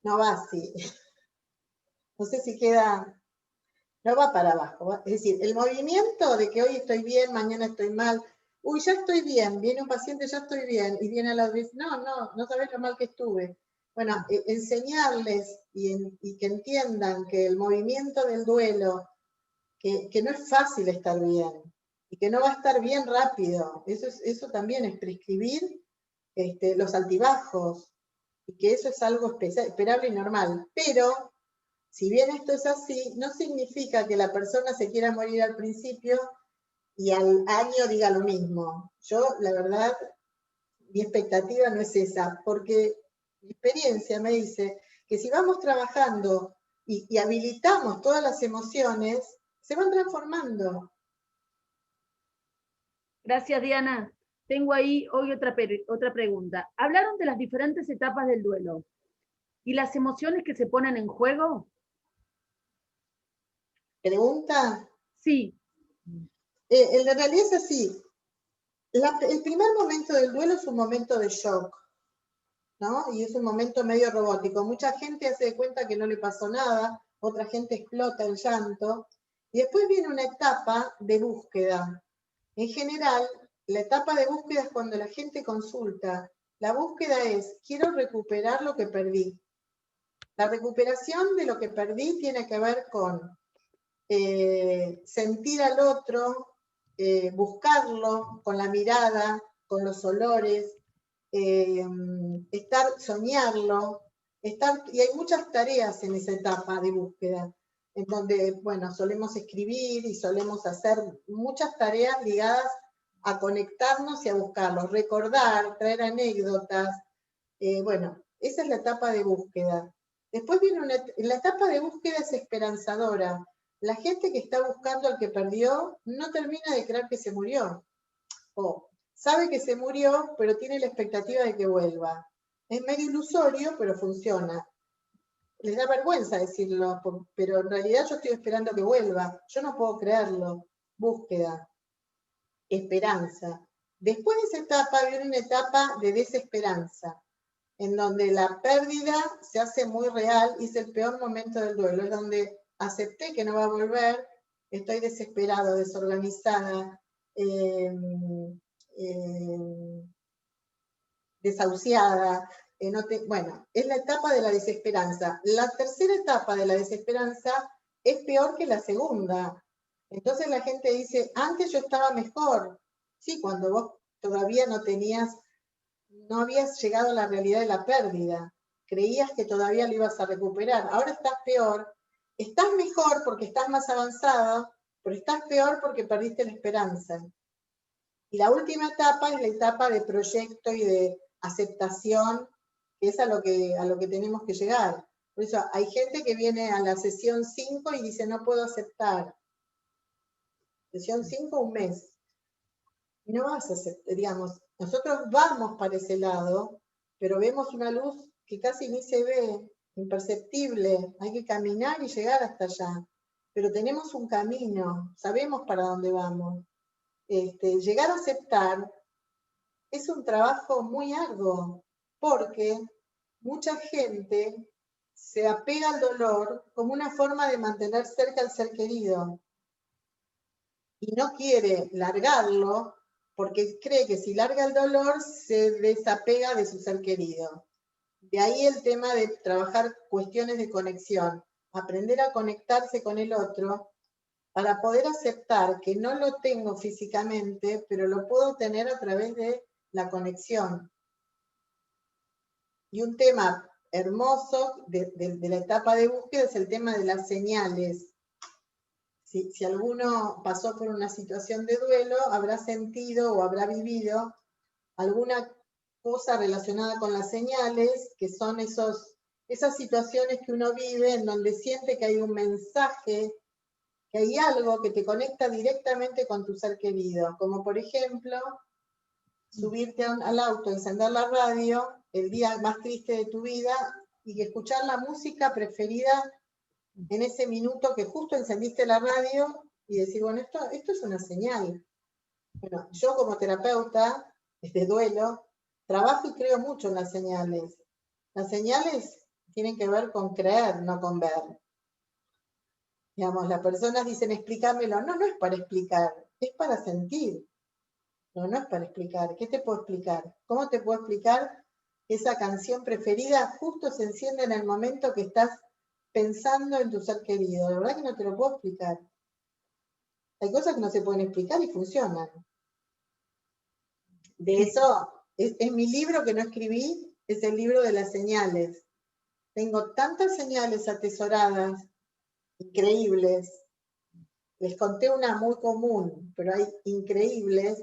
No va así. No sé si queda, no va para abajo. Es decir, el movimiento de que hoy estoy bien, mañana estoy mal, uy, ya estoy bien, viene un paciente, ya estoy bien, y viene a la vez, no sabes lo mal que estuve. Bueno, enseñarles y que entiendan que el movimiento del duelo, que no es fácil estar bien, y que no va a estar bien rápido, eso también es prescribir los altibajos, y que eso es algo esperable y normal, pero si bien esto es así, no significa que la persona se quiera morir al principio y al año diga lo mismo. Yo, la verdad, mi expectativa no es esa, porque mi experiencia me dice que si vamos trabajando y habilitamos todas las emociones, se van transformando. Gracias, Diana. Tengo ahí hoy otra pregunta. ¿Hablaron de las diferentes etapas del duelo y las emociones que se ponen en juego? ¿Pregunta? Sí. En realidad es así. El primer momento del duelo es un momento de shock, ¿no? Y es un momento medio robótico. Mucha gente hace de cuenta que no le pasó nada, otra gente explota el llanto, y después viene una etapa de búsqueda. En general, la etapa de búsqueda es cuando la gente consulta. La búsqueda es, quiero recuperar lo que perdí. La recuperación de lo que perdí tiene que ver con sentir al otro, buscarlo con la mirada, con los olores, soñarlo, y hay muchas tareas en esa etapa de búsqueda, en donde, bueno, solemos escribir y solemos hacer muchas tareas ligadas a conectarnos y a buscarlos, recordar, traer anécdotas, bueno, esa es la etapa de búsqueda. Después viene la etapa de búsqueda es esperanzadora. La gente que está buscando al que perdió no termina de creer que se murió. O sabe que se murió, pero tiene la expectativa de que vuelva. Es medio ilusorio, pero funciona. Les da vergüenza decirlo, pero en realidad yo estoy esperando que vuelva. Yo no puedo creerlo. Búsqueda, esperanza. Después de esa etapa viene una etapa de desesperanza, en donde la pérdida se hace muy real y es el peor momento del duelo, es donde acepté que no va a volver, estoy desesperado, desorganizada, desahuciada, bueno, es la etapa de la desesperanza. La tercera etapa de la desesperanza es peor que la segunda. Entonces la gente dice, antes yo estaba mejor. Sí, cuando vos todavía no habías llegado a la realidad de la pérdida. Creías que todavía lo ibas a recuperar. Ahora estás peor. Estás mejor porque estás más avanzado, pero estás peor porque perdiste la esperanza. Y la última etapa es la etapa de proyecto y de aceptación, que es a lo que tenemos que llegar. Por eso hay gente que viene a la sesión 5 y dice, no puedo aceptar. Sesión 5, un mes. No vas a aceptar, digamos, nosotros vamos para ese lado, pero vemos una luz que casi ni se ve, imperceptible, hay que caminar y llegar hasta allá. Pero tenemos un camino, sabemos para dónde vamos. Llegar a aceptar es un trabajo muy arduo, porque mucha gente se apega al dolor como una forma de mantener cerca al ser querido y no quiere largarlo porque cree que si larga el dolor se desapega de su ser querido. De ahí el tema de trabajar cuestiones de conexión, aprender a conectarse con el otro para poder aceptar que no lo tengo físicamente, pero lo puedo tener a través de la conexión. Y un tema hermoso de la etapa de búsqueda es el tema de las señales. Si alguno pasó por una situación de duelo, habrá sentido o habrá vivido alguna cosa relacionada con las señales, que son esas situaciones que uno vive en donde siente que hay un mensaje, que hay algo que te conecta directamente con tu ser querido, como por ejemplo, subirte al auto, encender la radio, el día más triste de tu vida, y escuchar la música preferida en ese minuto que justo encendiste la radio y decir, bueno, esto es una señal. Bueno, yo como terapeuta de duelo, trabajo y creo mucho en las señales. Las señales tienen que ver con creer, no con ver. Digamos, las personas dicen, explícamelo. No, no es para explicar, es para sentir. No, no es para explicar. ¿Qué te puedo explicar? ¿Cómo te puedo explicar que esa canción preferida justo se enciende en el momento que estás pensando en tu ser querido? De verdad que no te lo puedo explicar. Hay cosas que no se pueden explicar y funcionan. De eso, es mi libro que no escribí, es el libro de las señales. Tengo tantas señales atesoradas, increíbles. Les conté una muy común, pero hay increíbles,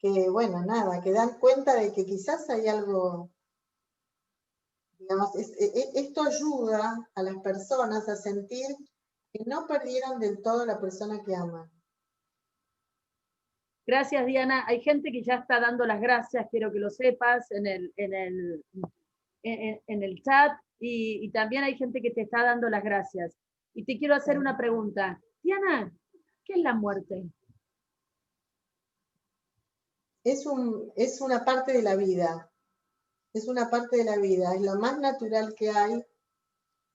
que, bueno, nada, que dan cuenta de que quizás hay algo, digamos, esto ayuda a las personas a sentir que no perdieron del todo la persona que aman. Gracias, Diana. Hay gente que ya está dando las gracias, quiero que lo sepas, en el chat, y también hay gente que te está dando las gracias. Y te quiero hacer una pregunta. Diana, ¿qué es la muerte? Es una parte de la vida. Es una parte de la vida. Es lo más natural que hay.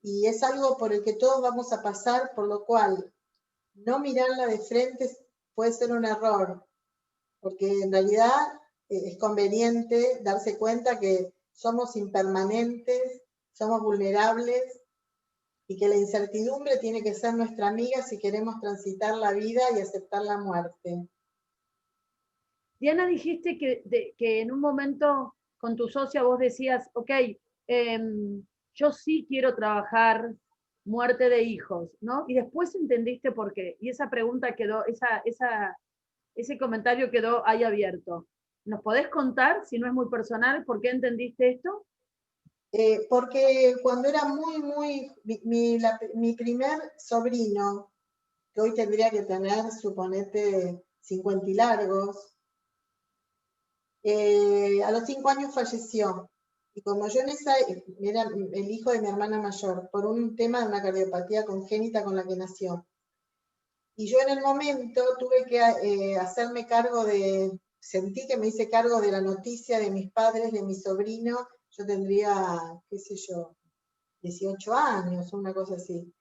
Y es algo por el que todos vamos a pasar, por lo cual no mirarla de frente puede ser un error, porque en realidad es conveniente darse cuenta que somos impermanentes, somos vulnerables y que la incertidumbre tiene que ser nuestra amiga si queremos transitar la vida y aceptar la muerte. Diana, dijiste que en un momento con tu socia vos decías, ok, yo sí quiero trabajar muerte de hijos, ¿no? Y después entendiste por qué. Y esa pregunta quedó, ese comentario quedó ahí abierto. ¿Nos podés contar, si no es muy personal, por qué entendiste esto? Porque cuando era mi primer sobrino, que hoy tendría que tener, suponete, 50 y largos, a los 5 años falleció. Y como yo era el hijo de mi hermana mayor, por un tema de una cardiopatía congénita con la que nació. Y yo en el momento tuve que hacerme cargo sentí que me hice cargo de la noticia de mis padres, de mi sobrino. Yo tendría, qué sé yo, 18 años, una cosa así.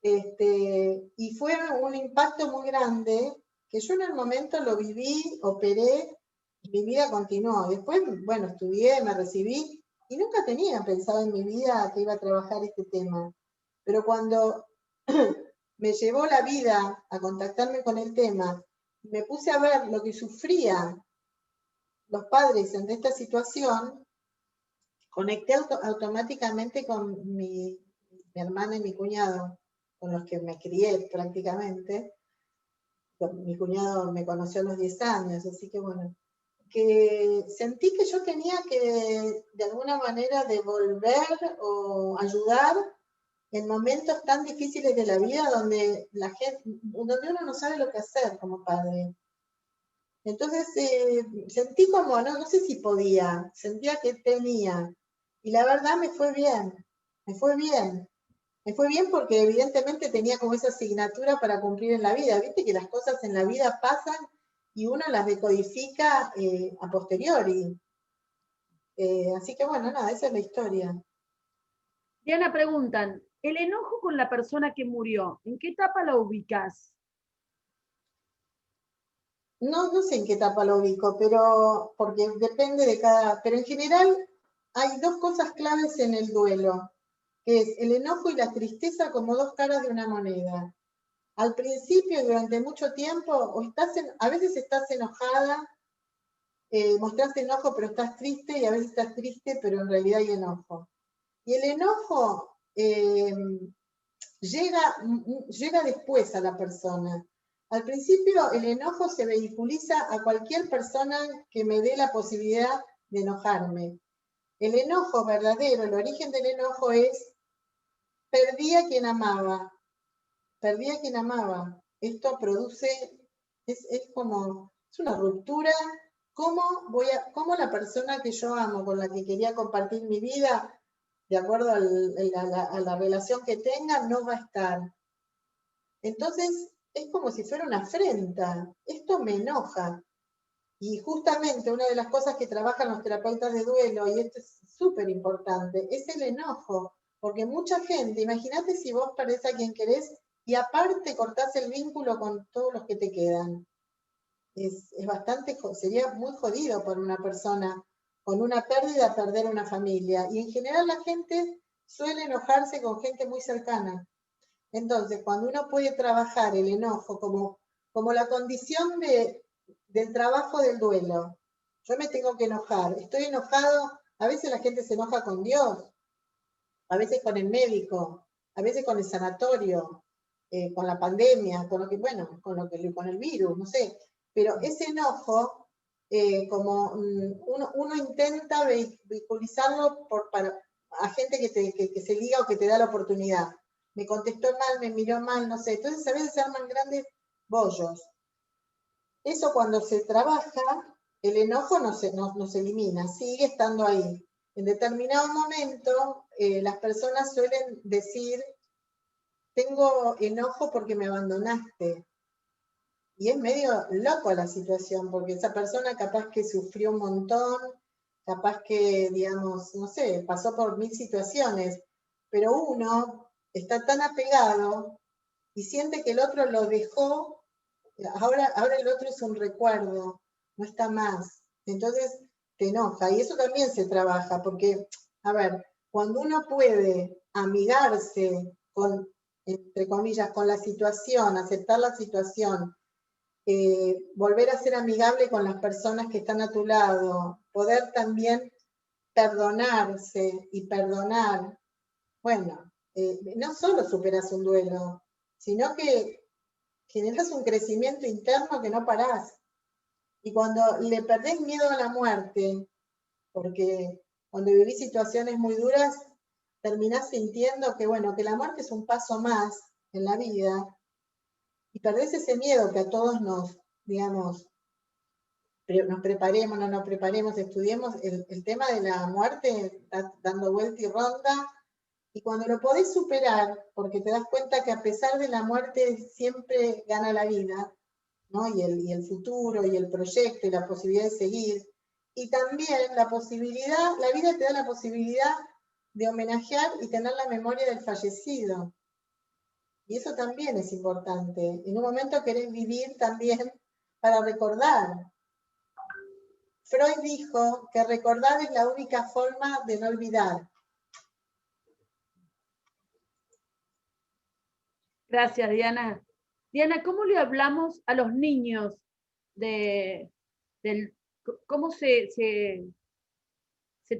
Y fue un impacto muy grande, que yo en el momento lo viví, operé, y mi vida continuó. Después, bueno, estudié, me recibí, y nunca tenía pensado en mi vida que iba a trabajar este tema. Pero cuando me llevó la vida a contactarme con el tema, me puse a ver lo que sufrían los padres ante esta situación, conecté automáticamente con mi hermana y mi cuñado, con los que me crié prácticamente. Mi cuñado me conoció a los 10 años, así que bueno, que sentí que yo tenía que de alguna manera devolver o ayudar en momentos tan difíciles de la vida donde donde uno no sabe lo que hacer como padre. Entonces sentí como, no sé si podía, sentía que tenía. Y la verdad me fue bien, me fue bien. Me fue bien porque evidentemente tenía como esa asignatura para cumplir en la vida. Viste que las cosas en la vida pasan y uno las decodifica a posteriori. Así que bueno, nada, esa es la historia. Diana, preguntan, ¿el enojo con la persona que murió, en qué etapa la ubicás? No sé en qué etapa lo ubico, pero porque depende de cada. Pero en general hay dos cosas claves en el duelo, que es el enojo y la tristeza como dos caras de una moneda. Al principio, durante mucho tiempo, a veces estás enojada, mostrás enojo pero estás triste, y a veces estás triste pero en realidad hay enojo. Y el enojo llega después a la persona. Al principio el enojo se vehiculiza a cualquier persona que me dé la posibilidad de enojarme. El enojo verdadero, el origen del enojo es perdí a quien amaba, perdí a quien amaba. Esto produce, es una ruptura. ¿Cómo la persona que yo amo, con la que quería compartir mi vida, de acuerdo a la relación que tenga, no va a estar? Entonces, es como si fuera una afrenta. Esto me enoja. Y justamente una de las cosas que trabajan los terapeutas de duelo, y esto es súper importante, es el enojo. Porque mucha gente, imagínate si vos perdés a quien querés y aparte cortás el vínculo con todos los que te quedan. Sería muy jodido para una persona con una pérdida perder una familia. Y en general la gente suele enojarse con gente muy cercana. Entonces, cuando uno puede trabajar el enojo como la condición del trabajo del duelo, yo me tengo que enojar, estoy enojado, a veces la gente se enoja con Dios, a veces con el médico, a veces con el sanatorio, con la pandemia, con el virus, no sé. Pero ese enojo como uno intenta vehiculizarlo a gente que se liga o que te da la oportunidad. Me contestó mal, me miró mal, no sé. Entonces a veces se arman grandes bollos. Eso cuando se trabaja, el enojo no se elimina, sigue estando ahí. En determinado momento, las personas suelen decir, tengo enojo porque me abandonaste. Y es medio loco la situación, porque esa persona capaz que sufrió un montón, capaz que, digamos, no sé, pasó por 1000 situaciones, pero uno está tan apegado y siente que el otro lo dejó, ahora el otro es un recuerdo, no está más. Entonces te enoja, y eso también se trabaja, porque, a ver, cuando uno puede amigarse con, entre comillas, con la situación, aceptar la situación, volver a ser amigable con las personas que están a tu lado, poder también perdonarse y perdonar. Bueno, no solo superas un duelo, sino que generas un crecimiento interno que no parás. Y cuando le perdés miedo a la muerte, porque cuando vivís situaciones muy duras, terminás sintiendo que, bueno, que la muerte es un paso más en la vida, y perdés ese miedo que a todos nos, digamos, nos preparemos, no nos preparemos, estudiemos, el tema de la muerte está dando vuelta y ronda, y cuando lo podés superar, porque te das cuenta que a pesar de la muerte siempre gana la vida, ¿no? Y el futuro, y el proyecto, y la posibilidad de seguir, y también la posibilidad, la vida te da la posibilidad de homenajear y tener la memoria del fallecido, y eso también es importante. En un momento querés vivir también para recordar. Freud dijo que recordar es la única forma de no olvidar. Gracias, Diana. Diana, ¿cómo le hablamos a los niños cómo se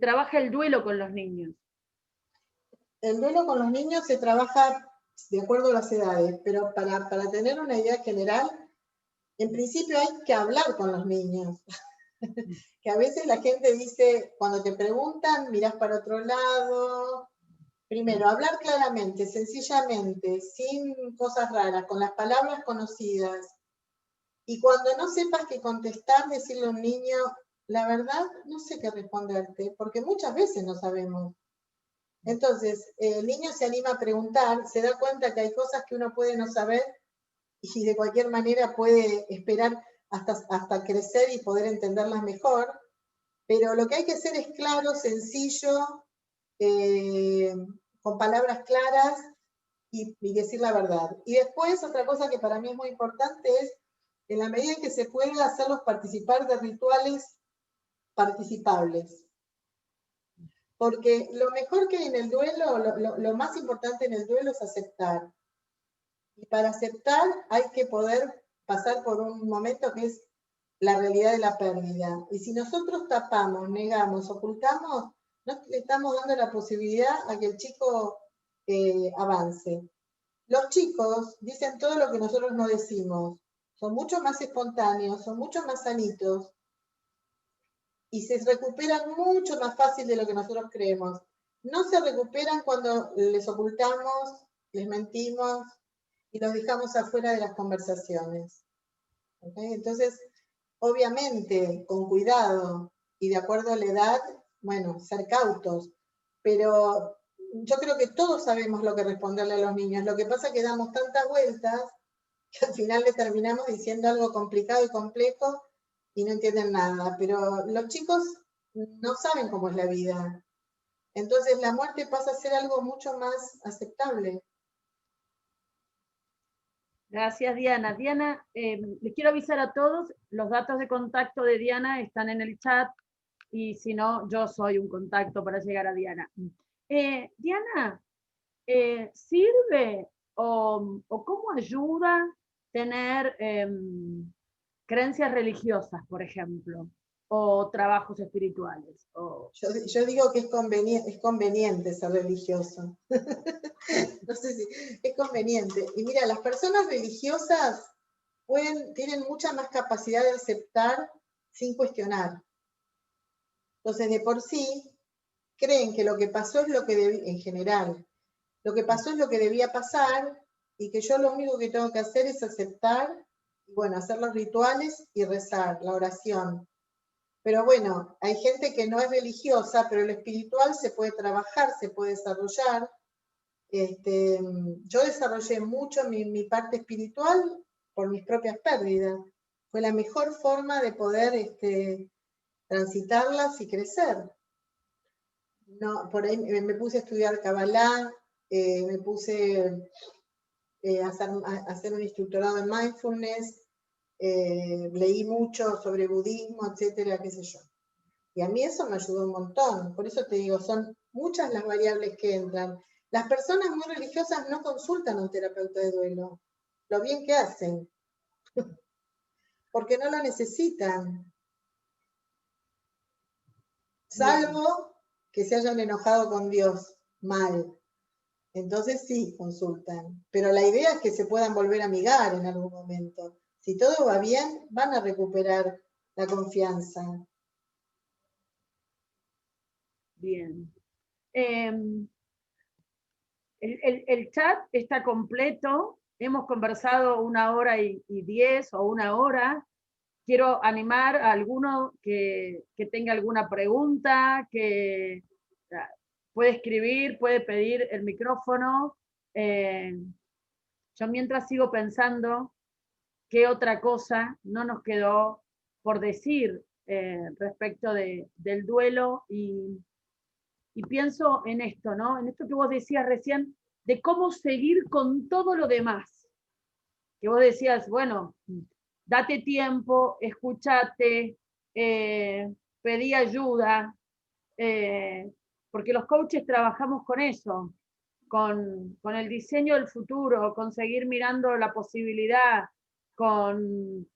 trabaja el duelo con los niños? El duelo con los niños se trabaja de acuerdo a las edades, pero para tener una idea general, en principio hay que hablar con los niños. Que a veces la gente dice, cuando te preguntan, mirás para otro lado. Primero, hablar claramente, sencillamente, sin cosas raras, con las palabras conocidas. Y cuando no sepas qué contestar, decirle a un niño, la verdad, no sé qué responderte, porque muchas veces no sabemos. Entonces, el niño se anima a preguntar, se da cuenta que hay cosas que uno puede no saber y de cualquier manera puede esperar hasta crecer y poder entenderlas mejor, pero lo que hay que hacer es claro, sencillo, con palabras claras y decir la verdad. Y después, otra cosa que para mí es muy importante es, en la medida en que se pueda, hacerlos participar de rituales participables. Porque lo mejor que hay en el duelo, lo más importante en el duelo es aceptar. Y para aceptar hay que poder pasar por un momento que es la realidad de la pérdida. Y si nosotros tapamos, negamos, ocultamos, no le estamos dando la posibilidad a que el chico avance. Los chicos dicen todo lo que nosotros no decimos. Son mucho más espontáneos, son mucho más sanitos y se recuperan mucho más fácil de lo que nosotros creemos. No se recuperan cuando les ocultamos, les mentimos y los dejamos afuera de las conversaciones. ¿Okay? Entonces, obviamente, con cuidado y de acuerdo a la edad, bueno, ser cautos, pero yo creo que todos sabemos lo que responderle a los niños. Lo que pasa es que damos tantas vueltas que al final le terminamos diciendo algo complicado y complejo y no entienden nada. Pero los chicos no saben cómo es la vida. Entonces la muerte pasa a ser algo mucho más aceptable. Gracias, Diana. Diana, les quiero avisar a todos, los datos de contacto de Diana están en el chat y si no, yo soy un contacto para llegar a Diana. Diana, ¿sirve o cómo ayuda tener creencias religiosas, por ejemplo, o trabajos espirituales? Yo digo que es conveniente ser religioso. No sé si es conveniente. Y mira, las personas religiosas tienen mucha más capacidad de aceptar sin cuestionar. Entonces, de por sí, creen que lo que pasó es lo que en general, lo que pasó es lo que debía pasar y que yo lo único que tengo que hacer es aceptar, y bueno, hacer los rituales y rezar, la oración. Pero bueno, hay gente que no es religiosa, pero lo espiritual se puede trabajar, se puede desarrollar. Yo desarrollé mucho mi parte espiritual por mis propias pérdidas. Fue la mejor forma de poder transitarlas y crecer. No, por ahí me puse a estudiar Kabbalah, me puse a hacer un instructorado en mindfulness, leí mucho sobre budismo, etcétera, qué sé yo. Y a mí eso me ayudó un montón. Por eso te digo, son muchas las variables que entran. Las personas muy religiosas no consultan a un terapeuta de duelo. Lo bien que hacen. Porque no lo necesitan. Salvo que se hayan enojado con Dios mal. Entonces sí, consultan. Pero la idea es que se puedan volver a amigar en algún momento. Si todo va bien, van a recuperar la confianza. Bien. El chat está completo. Hemos conversado 1 hora y 10 o 1 hora. Quiero animar a alguno que tenga alguna pregunta, que puede escribir, puede pedir el micrófono. Yo mientras sigo pensando qué otra cosa no nos quedó por decir respecto del duelo y pienso en esto, ¿no? En esto que vos decías recién, de cómo seguir con todo lo demás. Que vos decías, bueno, date tiempo, escúchate, pedí ayuda, porque los coaches trabajamos con eso, con el diseño del futuro, con seguir mirando la posibilidad, con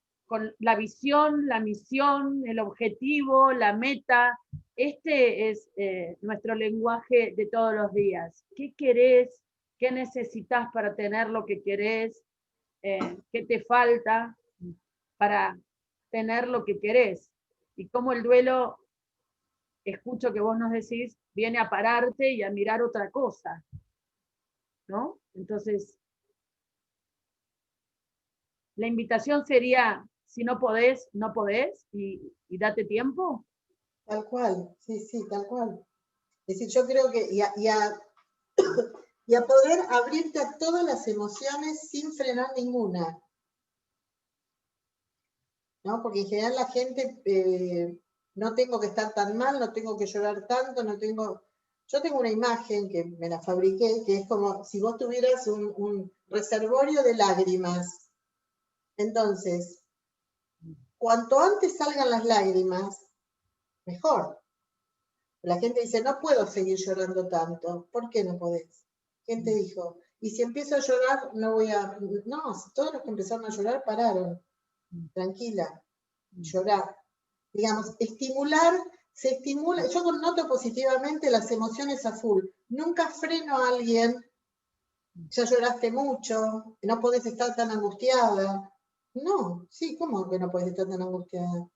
la visión, la misión, el objetivo, la meta. Este es nuestro lenguaje de todos los días. ¿Qué querés? ¿Qué necesitas para tener lo que querés? ¿Qué te falta para tener lo que querés? Y cómo el duelo, escucho que vos nos decís, viene a pararte y a mirar otra cosa, ¿no? Entonces, la invitación sería, si no podés, no podés, y date tiempo. Tal cual, sí, sí, tal cual. Es decir, yo creo que, y a poder abrirte a todas las emociones sin frenar ninguna. ¿No? Porque en general la gente, no tengo que estar tan mal, no tengo que llorar tanto, no tengo... Yo tengo una imagen que me la fabriqué, que es como si vos tuvieras un reservorio de lágrimas. Entonces, cuanto antes salgan las lágrimas, mejor. La gente dice, no puedo seguir llorando tanto. ¿Por qué no podés? ¿Quién te dijo? Y si empiezo a llorar, no voy a... No, todos los que empezaron a llorar pararon. Tranquila, llorar. Digamos, estimular, se estimula. Yo noto positivamente las emociones a full. Nunca freno a alguien, ya lloraste mucho, no podés estar tan angustiada. No, sí, ¿cómo que no podés estar tan angustiada?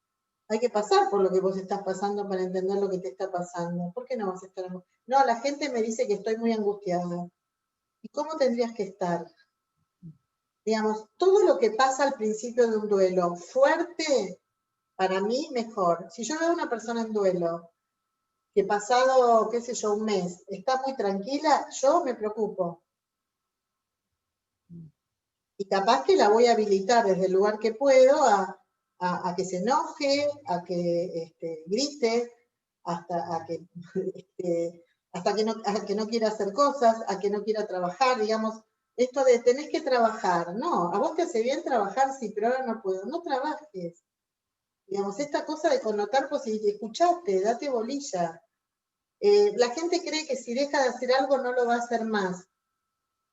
Hay que pasar por lo que vos estás pasando para entender lo que te está pasando. ¿Por qué no vas a estar angustiada? No, la gente me dice que estoy muy angustiada. ¿Y cómo tendrías que estar? Digamos, todo lo que pasa al principio de un duelo fuerte, para mí mejor. Si yo veo a una persona en duelo, que pasado, qué sé yo, un mes, está muy tranquila, yo me preocupo. Y capaz que la voy a habilitar desde el lugar que puedo a que se enoje, a que grite, hasta que no quiera hacer cosas, a que no quiera trabajar, digamos, esto de tenés que trabajar, no, a vos te hace bien trabajar, sí, pero ahora no puedo, no trabajes. Digamos, esta cosa de connotar, pues si escuchaste, date bolilla. La gente cree que si deja de hacer algo no lo va a hacer más.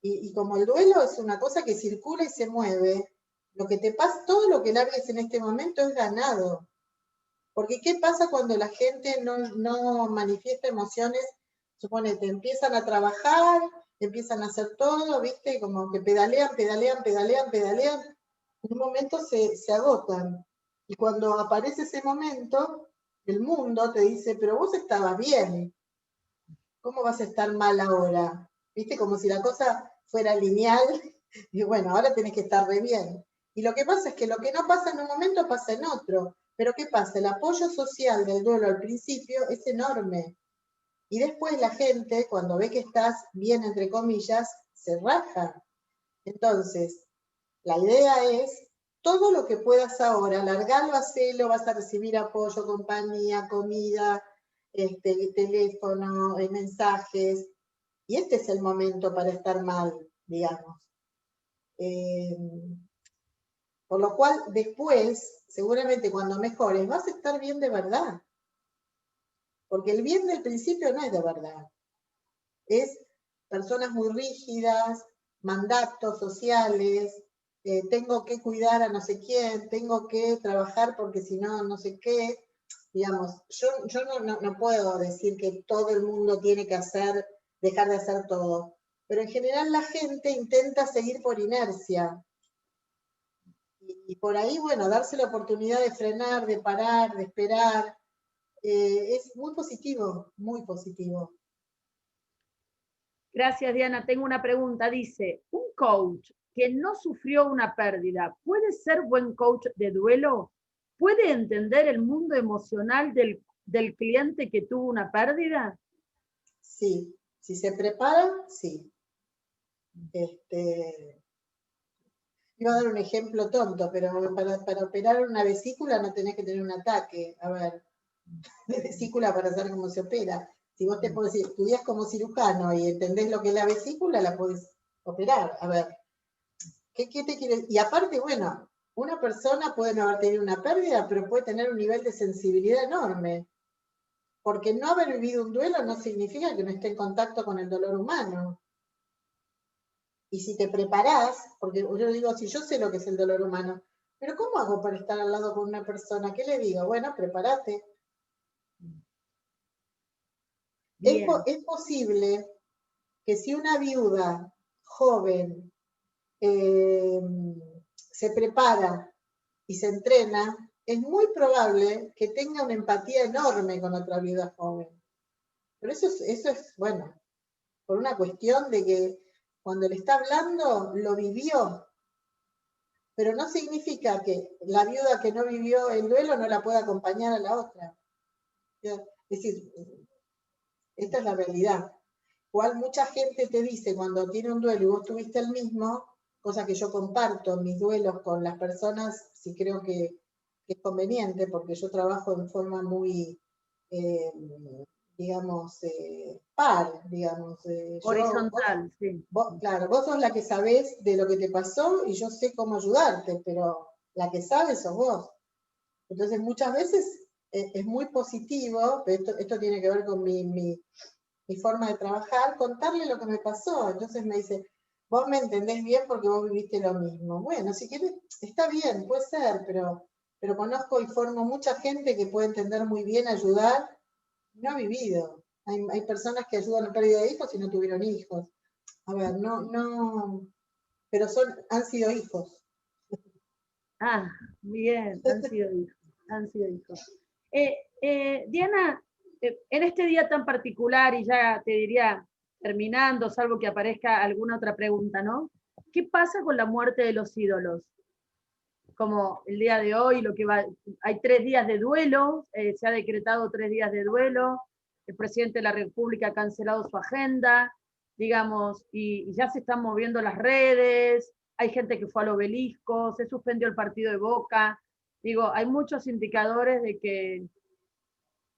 Y como el duelo es una cosa que circula y se mueve, lo que te pasa, todo lo que largues en este momento es ganado. Porque ¿qué pasa cuando la gente no manifiesta emociones? Suponete, empiezan a trabajar, empiezan a hacer todo, ¿viste? Como que pedalean. En un momento se agotan. Y cuando aparece ese momento, el mundo te dice, pero vos estabas bien, ¿cómo vas a estar mal ahora? ¿Viste? Como si la cosa fuera lineal, y bueno, ahora tenés que estar re bien. Y lo que pasa es que lo que no pasa en un momento pasa en otro. Pero ¿qué pasa? El apoyo social del duelo al principio es enorme. Y después la gente, cuando ve que estás bien, entre comillas, se raja. Entonces, la idea es, todo lo que puedas ahora, largalo, hacelo, vas a recibir apoyo, compañía, comida, teléfono, mensajes, y este es el momento para estar mal, digamos. Por lo cual, después, seguramente cuando mejores, vas a estar bien de verdad. Porque el bien del principio no es de verdad. Es personas muy rígidas, mandatos sociales, tengo que cuidar a no sé quién, tengo que trabajar porque si no, no sé qué. Digamos, yo no puedo decir que todo el mundo tiene que dejar de hacer todo, pero en general la gente intenta seguir por inercia. Y por ahí, bueno, darse la oportunidad de frenar, de parar, de esperar, es muy positivo, muy positivo. Gracias, Diana. Tengo una pregunta. Dice, ¿un coach que no sufrió una pérdida puede ser buen coach de duelo? ¿Puede entender el mundo emocional del cliente que tuvo una pérdida? Sí, si se prepara, sí. Iba a dar un ejemplo tonto, pero para operar una vesícula no tenés que tener un ataque. A ver, de vesícula para saber cómo se opera. Si vos estudiás como cirujano y entendés lo que es la vesícula, la podés operar. A ver, ¿qué te quiere? Y aparte, bueno, una persona puede no haber tenido una pérdida, pero puede tener un nivel de sensibilidad enorme. Porque no haber vivido un duelo no significa que no esté en contacto con el dolor humano. Y si te preparás, porque yo digo, si yo sé lo que es el dolor humano, pero ¿cómo hago para estar al lado con una persona? ¿Qué le digo? Bueno, prepárate. Es posible que si una viuda joven se prepara y se entrena, es muy probable que tenga una empatía enorme con otra viuda joven. Pero eso es, bueno, por una cuestión de que cuando le está hablando, lo vivió. Pero no significa que la viuda que no vivió el duelo no la pueda acompañar a la otra. Es decir, esta es la realidad. Cual mucha gente te dice cuando tiene un duelo y vos tuviste el mismo, cosa que yo comparto mis duelos con las personas, si creo que es conveniente, porque yo trabajo en forma muy, digamos, par, digamos. Horizontal, sí. Claro, vos sos la que sabés de lo que te pasó y yo sé cómo ayudarte, pero la que sabe sos vos. Entonces muchas veces es muy positivo, pero esto tiene que ver con mi forma de trabajar, contarle lo que me pasó. Entonces me dice, vos me entendés bien porque vos viviste lo mismo. Bueno, si querés, está bien, puede ser, pero conozco y formo mucha gente que puede entender muy bien, ayudar, no ha vivido. Hay personas que ayudan a pérdida de hijos y no tuvieron hijos. A ver, no, pero han sido hijos. Ah, bien, han sido hijos, han sido hijos. Diana, en este día tan particular, y ya te diría terminando, salvo que aparezca alguna otra pregunta, ¿no? ¿Qué pasa con la muerte de los ídolos? Como el día de hoy, hay 3 días de duelo, se ha decretado 3 días de duelo, el presidente de la República ha cancelado su agenda, digamos, y ya se están moviendo las redes, hay gente que fue al Obelisco, se suspendió el partido de Boca, digo, hay muchos indicadores de que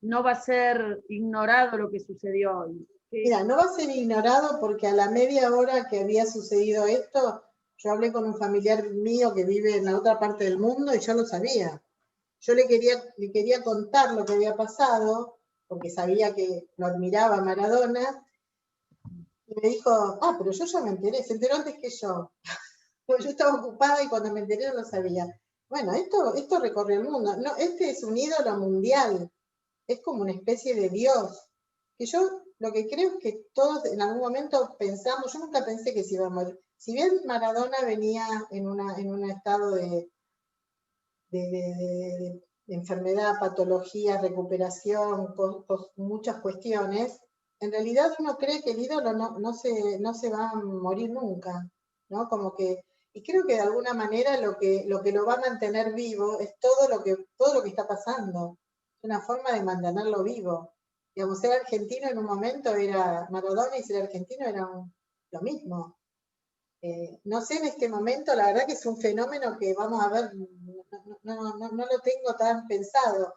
no va a ser ignorado lo que sucedió hoy. Mira, no va a ser ignorado porque a la media hora que había sucedido esto, yo hablé con un familiar mío que vive en la otra parte del mundo y yo lo sabía. Yo le quería contar lo que había pasado, porque sabía que lo admiraba Maradona, y me dijo, pero yo ya me enteré, se enteró antes que yo. Pues yo estaba ocupada y cuando me enteré no lo sabía. Bueno, esto recorre el mundo. No, este es un ídolo mundial, es como una especie de Dios. Que yo lo que creo es que todos en algún momento pensamos, yo nunca pensé que se iba a morir. Si bien Maradona venía en un estado de de enfermedad, patología, recuperación, muchas cuestiones, en realidad uno cree que el ídolo no se va a morir nunca, ¿no? Como que, y creo que de alguna manera lo que lo va a mantener vivo es todo lo que está pasando. Es una forma de mantenerlo vivo. Digamos, ser argentino en un momento era Maradona y ser argentino era lo mismo. No sé en este momento, la verdad que es un fenómeno que vamos a ver, no lo tengo tan pensado.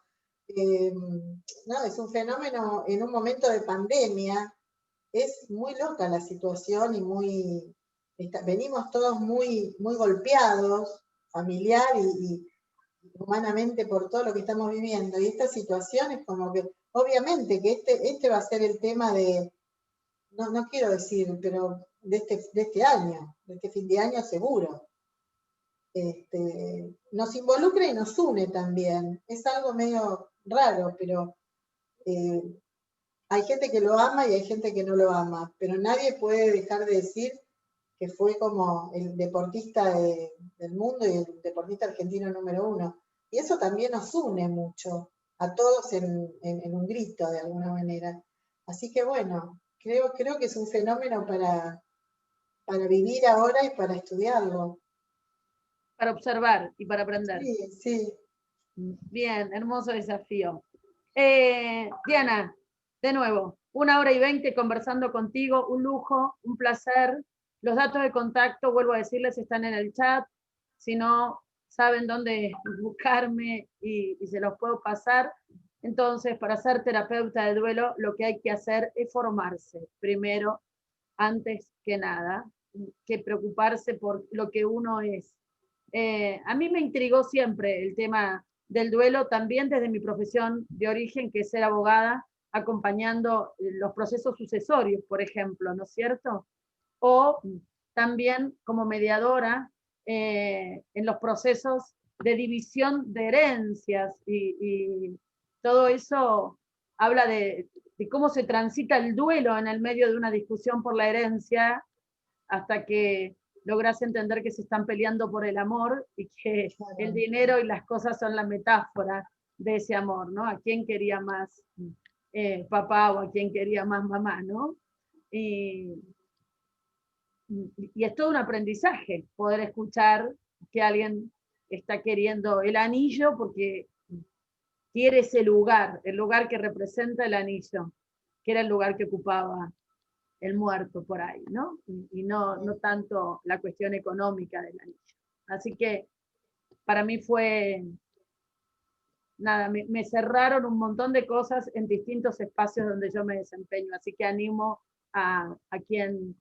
No, es un fenómeno en un momento de pandemia. Es muy loca la situación y venimos todos muy golpeados, familiar y humanamente por todo lo que estamos viviendo. Y esta situación es como que, obviamente que este va a ser el tema de, no quiero decir, pero de este año, de este fin de año seguro. Nos involucra y nos une también. Es algo medio raro, pero hay gente que lo ama y hay gente que no lo ama, pero nadie puede dejar de decir que fue como el deportista del mundo y el deportista argentino número 1. Y eso también nos une mucho, a todos en un grito de alguna manera. Así que bueno, creo que es un fenómeno para vivir ahora y para estudiarlo. Para observar y para aprender. Sí, sí. Bien, hermoso desafío. Diana, de nuevo, 1h20 conversando contigo, un lujo, un placer. Los datos de contacto, vuelvo a decirles, están en el chat. Si no saben dónde buscarme y se los puedo pasar. Entonces, para ser terapeuta de duelo, lo que hay que hacer es formarse, primero, antes que nada, que preocuparse por lo que uno es. A mí me intrigó siempre el tema del duelo, también desde mi profesión de origen, que es ser abogada, acompañando los procesos sucesorios, por ejemplo, ¿no es cierto? O también como mediadora en los procesos de división de herencias y todo eso habla de cómo se transita el duelo en el medio de una discusión por la herencia hasta que logras entender que se están peleando por el amor y que el dinero y las cosas son la metáfora de ese amor, ¿no? ¿A quién quería más papá o a quién quería más mamá, ¿no? Y es todo un aprendizaje poder escuchar que alguien está queriendo el anillo porque quiere ese lugar, el lugar que representa el anillo, que era el lugar que ocupaba el muerto por ahí, ¿no? Y no tanto la cuestión económica del anillo. Así que para mí fue, nada, me cerraron un montón de cosas en distintos espacios donde yo me desempeño, así que animo a quien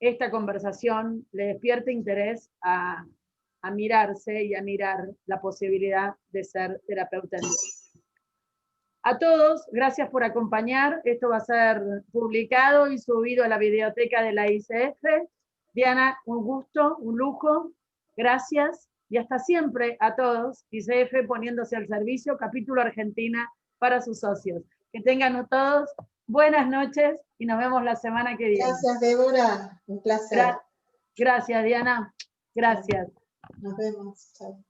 esta conversación le despierte interés a mirarse y a mirar la posibilidad de ser terapeuta en duelo. A todos, gracias por acompañar. Esto va a ser publicado y subido a la biblioteca de la ICF. Diana, un gusto, un lujo. Gracias y hasta siempre a todos. ICF poniéndose al servicio, capítulo Argentina para sus socios. Que tengan todos buenas noches y nos vemos la semana que viene. Gracias, Débora. Un placer. Gracias, Diana. Gracias. Nos vemos. Chao.